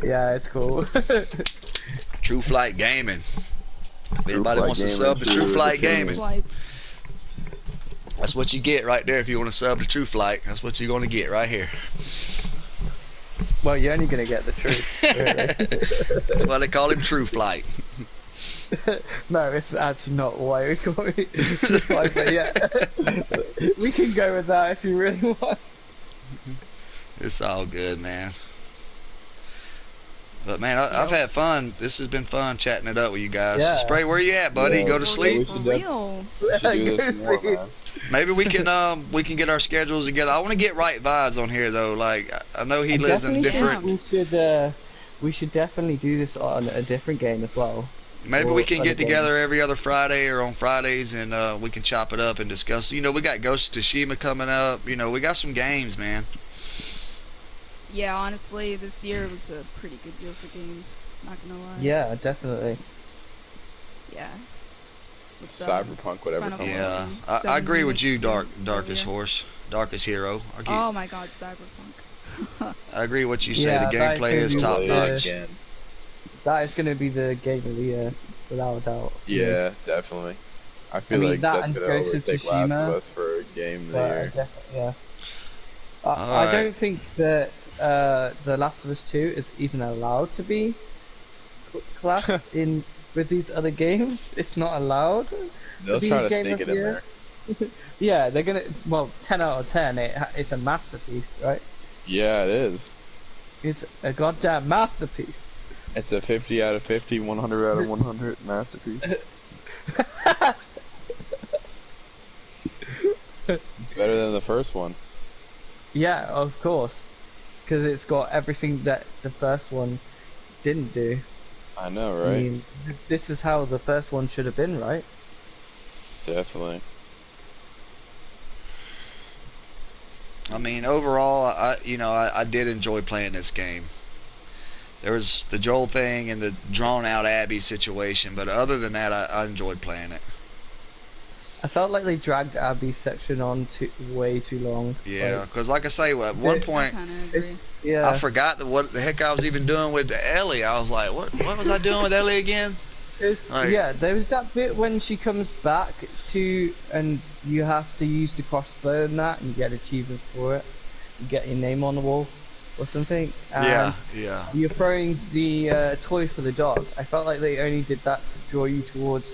Yeah, it's cool. True Flight Gaming. If anybody Flight wants to Gaming sub to too True is Flight a thing. Gaming, Like, that's what you get right there. If you want to sub to True Flight, that's what you're going to get right here. Well, you're only gonna get the truth. Really. That's why they call him True Flight. No, it's actually not why we call it True Flight, but yeah, we can go with that if you really want. It's all good, man. But man, I've had fun. This has been fun chatting it up with you guys. Yeah. Spray, where you at, buddy? Yeah. Go to Yeah, sleep. for should def- real. We should do this Go more, see. man. Maybe we can get our schedules together. I want to get right vibes on here though. Like I know he lives in a Definitely different. think we should definitely do this on a different game as well. Maybe or we can other get together every other Friday or on Fridays, and we can chop it up and discuss. You know, we got Ghost of Tsushima coming up. You know, we got some games, man. Yeah, honestly, this year was a pretty good year for games. Not gonna lie. Yeah, definitely. Yeah. With, Cyberpunk, whatever. Final comes Yeah, out. I agree with you, 7 Darkest yeah. Horse, Darkest Hero. Oh my God, Cyberpunk. I agree with you say. Yeah, The that gameplay is could be top the- notch. Again. That is going to be the game of the year, without a doubt. Yeah, definitely. I feel mean, like that that's and gonna Ghost of overtake Last Tsushima, of Us for a game of the But year. definitely, yeah. I Alright. don't think that The Last of Us 2 is even allowed to be classed in with these other games. It's not allowed. They'll be try to game sneak of it in the year. there. Yeah, they're gonna. Well, 10 out of 10. It's a masterpiece, right? Yeah, it is. It's a goddamn masterpiece. It's a 50 out of 50, 100 out of 100 masterpiece. It's better than the first one. Yeah, of course, because it's got everything that the first one didn't do. I know, I right? mean, this is how the first one should have been, right? Definitely. I mean, overall, I did enjoy playing this game. There was the Joel thing and the drawn out Abby situation, but other than that, I enjoyed playing it. I felt like they dragged Abby's section on way too long. Yeah, because like I say, at one It- point, Kind of agree. It's, yeah. I forgot what the heck I was even doing with Ellie. I was like, what was I doing with Ellie again? Like- Yeah, there was that bit when she comes back to, and you have to use the crossbow and that, and you get an achievement for it. You get your name on the wall or something. And Yeah. you're throwing the toy for the dog. I felt like they only did that to draw you towards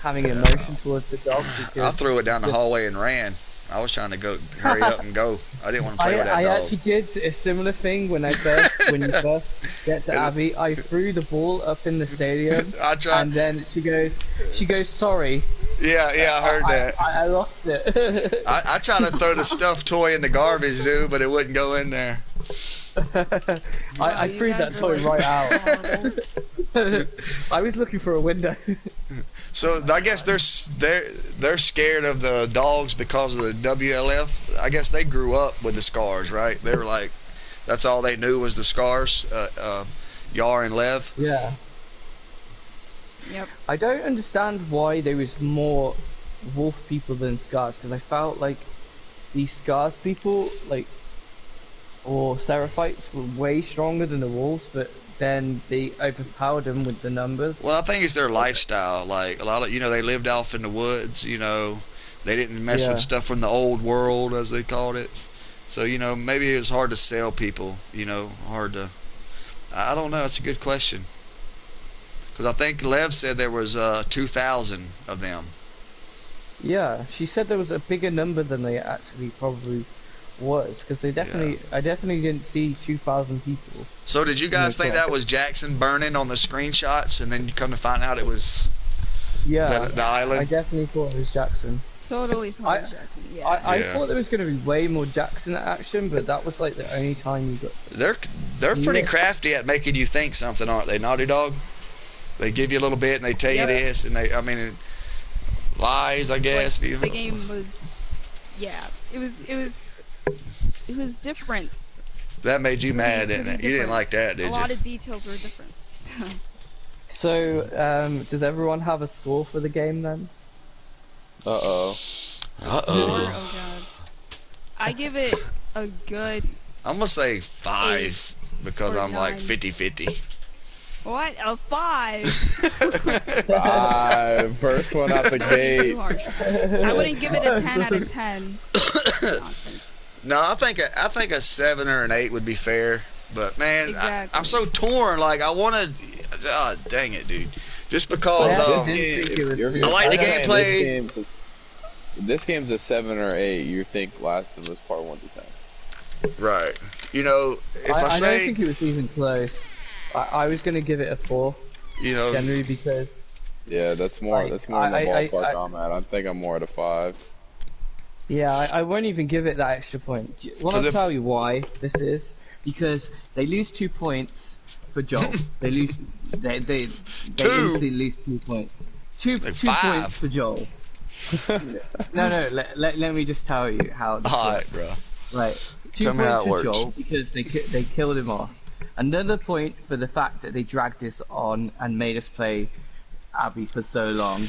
having emotion towards the dog. Because I threw it down the hallway and ran. I was trying to go hurry up and go. I didn't want to play with that I dog. actually did a similar thing when you first get to Abby. I threw the ball up in the stadium, I tried. and then she goes sorry. Yeah, I heard that. I lost it. I tried to throw the stuffed toy in the garbage, dude, but it wouldn't go in there. I You threw guys that are, toy like, right horrible. out. I was looking for a window. So I guess they're scared of the dogs because of the WLF. I guess they grew up with the scars, right? They were like, that's all they knew was the scars. Yar and Lev. Yeah. Yep. I don't understand why there was more wolf people than scars, because I felt like these scars people, like, or Seraphites, were way stronger than the wolves, but then they overpowered them with the numbers. Well, I think it's their lifestyle. Like a lot of, they lived off in the woods. They didn't mess Yeah. with stuff from the old world, as they called it. So maybe it was hard to sell people. Hard to. I don't know. It's a good question. Because I think Lev said there was 2,000 of them. Yeah, she said there was a bigger number than they actually probably was, because I definitely didn't see 2,000 people. So did you guys think that was Jackson burning on the screenshots, and then you come to find out it was Yeah, the I island? definitely thought it was Jackson. Totally thought it was Jackson. Yeah. I Yeah. thought there was going to be way more Jackson action, but that was like the only time you got. They're pretty Yeah. crafty at making you think something, aren't they? Naughty Dog. They give you a little bit, and they tell Yep. you this, and lies, I guess. Like, the game was, yeah, it was different. That made you mad, didn't it? Pretty You didn't different. like that, did A lot you? of details were different. So, does everyone have a score for the game then? Uh-oh. Oh god. I give it a good, I'm gonna say 5 because or I'm like 9. 50-50. what? A 5? First one out the Too gate. harsh. I wouldn't give it a 10 out of 10. Nonsense. No, I think a 7 or an 8 would be fair. But man, Exactly. I'm so torn. Like I want to. Oh, dang it, dude! Just because Yeah, um, didn't think it was- I like the saying gameplay. This game's a 7 or 8. You think Last of Us Part 1's a 10. right? If I, I don't say, think it was even close. I was going to give it a 4, generally, because Yeah, that's more Like, in the ballpark I- I'm at. I think I'm more at a 5. yeah, I won't even give it that extra point. Well, 'Cause I'll if- tell you why this is. Because they lose 2 points for Joel. They lose. They instantly lose 2 points. Two Like 2 5. points for Joel. No. Let me just tell you how. Alright, bro. Right. 2 Tell me points how it for works. Joel because they killed him off. Another point for the fact that they dragged us on and made us play Abby for so long.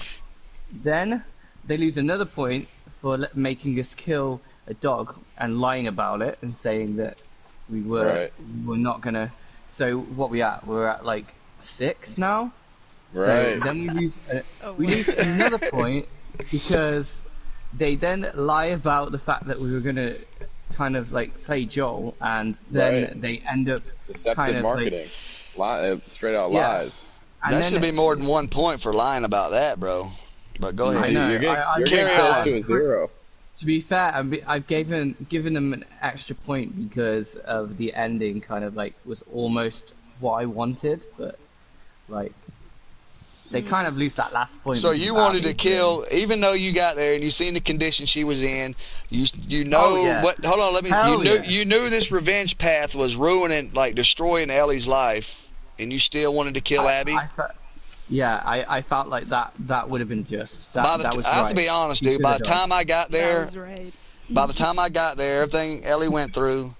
Then they lose another point for making us kill a dog and lying about it and saying that we were not gonna. So what we at? We're at like 6 now. Right. So then we lose. Oh, We wow. lose another point because they then lie about the fact that we were gonna kind of like play Joel, and then Right. they end up Deceptive kind of, like- marketing. straight out Yeah. lies. and That then should be more than 1 point for lying about that, bro. But go I ahead. know. You're getting, I- you're Carry getting close on. to a 0. To be fair, I've given them an extra point because of the ending. Kind of like was almost what I wanted, but like they kind of lose that last point. So because you of wanted to Abby, kill, even though you got there and you seen the condition she was in. You know Oh, yeah. what? Hold on, let me. Hell yeah. You knew this revenge path was ruining, like destroying Ellie's life, and you still wanted to kill Abby. I felt like that would have been just. By That, the that t- was I have right. to be honest, You dude. By the should've done. time I got there, That was right. by the time I got there, everything Ellie went through,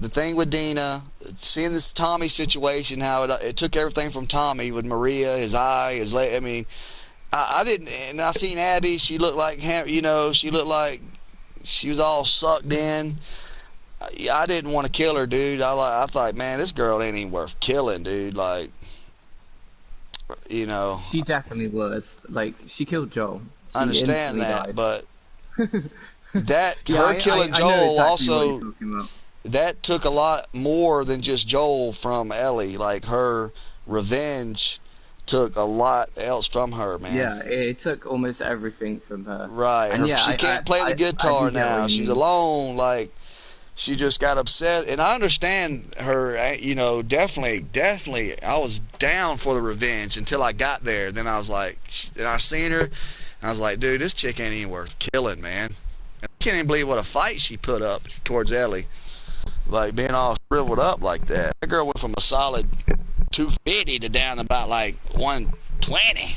the thing with Dina, seeing this Tommy situation, how it took everything from Tommy with Maria, his eye, his leg. I mean, I didn't, and I seen Abby. She looked like, she looked like she was all sucked in. I didn't want to kill her, dude. I thought, man, this girl ain't even worth killing, dude. Like, She definitely was. Like she killed Joel. She I understand instantly that, died. but that her killing I know Joel exactly what also. you're talking about. That took a lot more than just Joel from Ellie. Like, her revenge took a lot else from her, man. Yeah, it took almost everything from her. Right. And yeah, she can't play the I guitar do get now. what you She's mean. alone. Like, she just got upset. And I understand her, definitely. I was down for the revenge until I got there. Then I was like, and I seen her, and I was like, dude, this chick ain't even worth killing, man. And I can't even believe what a fight she put up towards Ellie. Like, being all shriveled up like that. That girl went from a solid 250 to down about like 120.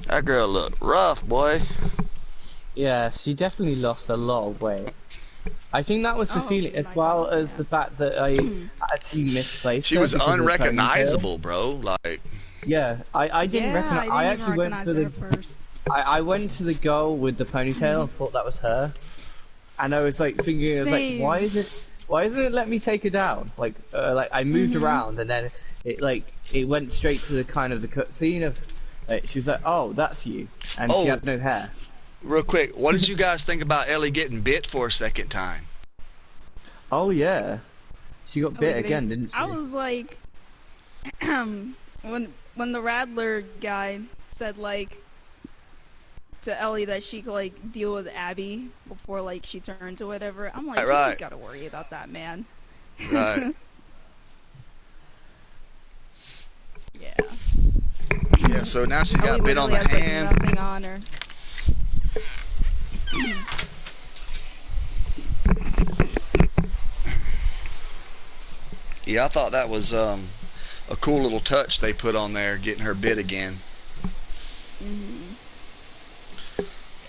That girl looked rough, boy. Yeah, she definitely lost a lot of weight. I think that was the Oh, feeling, as my well God, as yeah. the fact that I actually misplaced She her was because of the unrecognizable, bro. Like, ponytail. Yeah, I didn't recognize. I actually went for her at the. first. I went to the girl with the ponytail and thought that was her, and I was like thinking, I was like, Same. why isn't it let me take her down? Like I moved around and then it went straight to the kind of the cutscene of. She was like, oh, that's you, and Oh. she had no hair. real quick, what did you guys think about Ellie getting bit for a second time? Oh yeah, she got bit Like, again, didn't she? I was like, when the Rattler guy said like to Ellie that she could like deal with Abby before like she turns or whatever, I'm like, Right. you gotta worry about that, man. Right. Yeah. Yeah, so now she got Ellie bit on the literally has, hand. Like, nothing on her. Yeah, I thought that was a cool little touch they put on there, getting her bit again.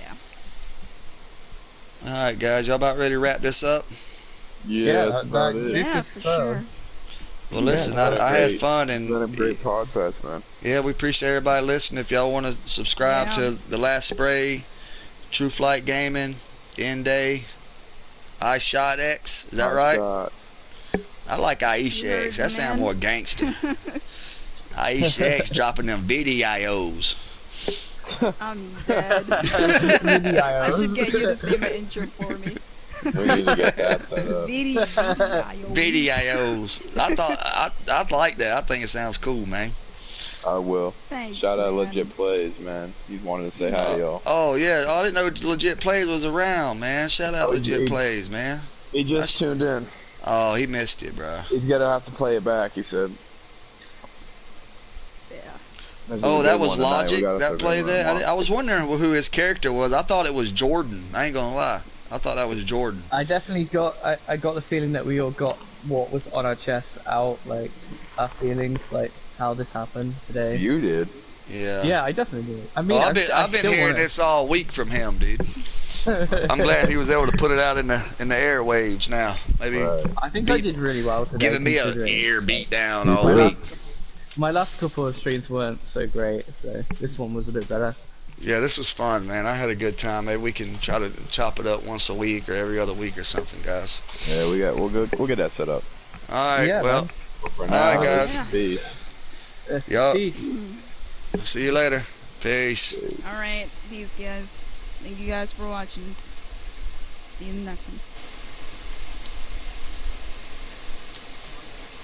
Yeah. All right, guys, y'all about ready to wrap this up? Yeah, that's about it. This Yeah, is for fun. sure. Well, listen, Yeah, I had great. fun, It's been a and great podcast, man. yeah, we appreciate everybody listening. If y'all want to subscribe Yeah. to The Last Spray, True Flight Gaming, End Day, iShot X, is that right? Shot. I like Aisha You X. heard That me, sounds man. more gangster. Aisha X dropping them videos. I'm dead. I Videos. should get you to say my intro for me. We need to get that set up. Video. Videos. I like that. I think it sounds cool, man. I will. Thanks, Shout out man. Legit Plays, man. He wanted to say hi, y'all. Oh yeah, I didn't know Legit Plays was around, man. Shout out Oh, Legit he- Plays, man. He just tuned in. Oh, he missed it, bro. He's gonna have to play it back, he said. Yeah. This is Oh, a that big was one tonight. We Logic gotta that start played going that. on. I was wondering who his character was. I thought it was Jordan. I ain't gonna lie. I thought that was Jordan. I definitely got. I got the feeling that we all got what was on our chests out, like our feelings, like how this happened today. You did. Yeah. Yeah, I definitely did. I mean, Well, I I've been still hearing wanna- this all week from him, dude. I'm glad he was able to put it out in the airwaves now. Maybe Right. I think I did really well today. giving me a considering- ear beat down all My week. My last couple of streams weren't so great, so this one was a bit better. Yeah, this was fun, man. I had a good time. Maybe we can try to chop it up once a week or every other week or something, guys. Yeah, we'll get that set up. All right, Yeah, well, man. For All now, right, guys. Yeah. peace. Yup. Peace. See you later. Peace. Alright, these guys. Thank you guys for watching. See you in the next one.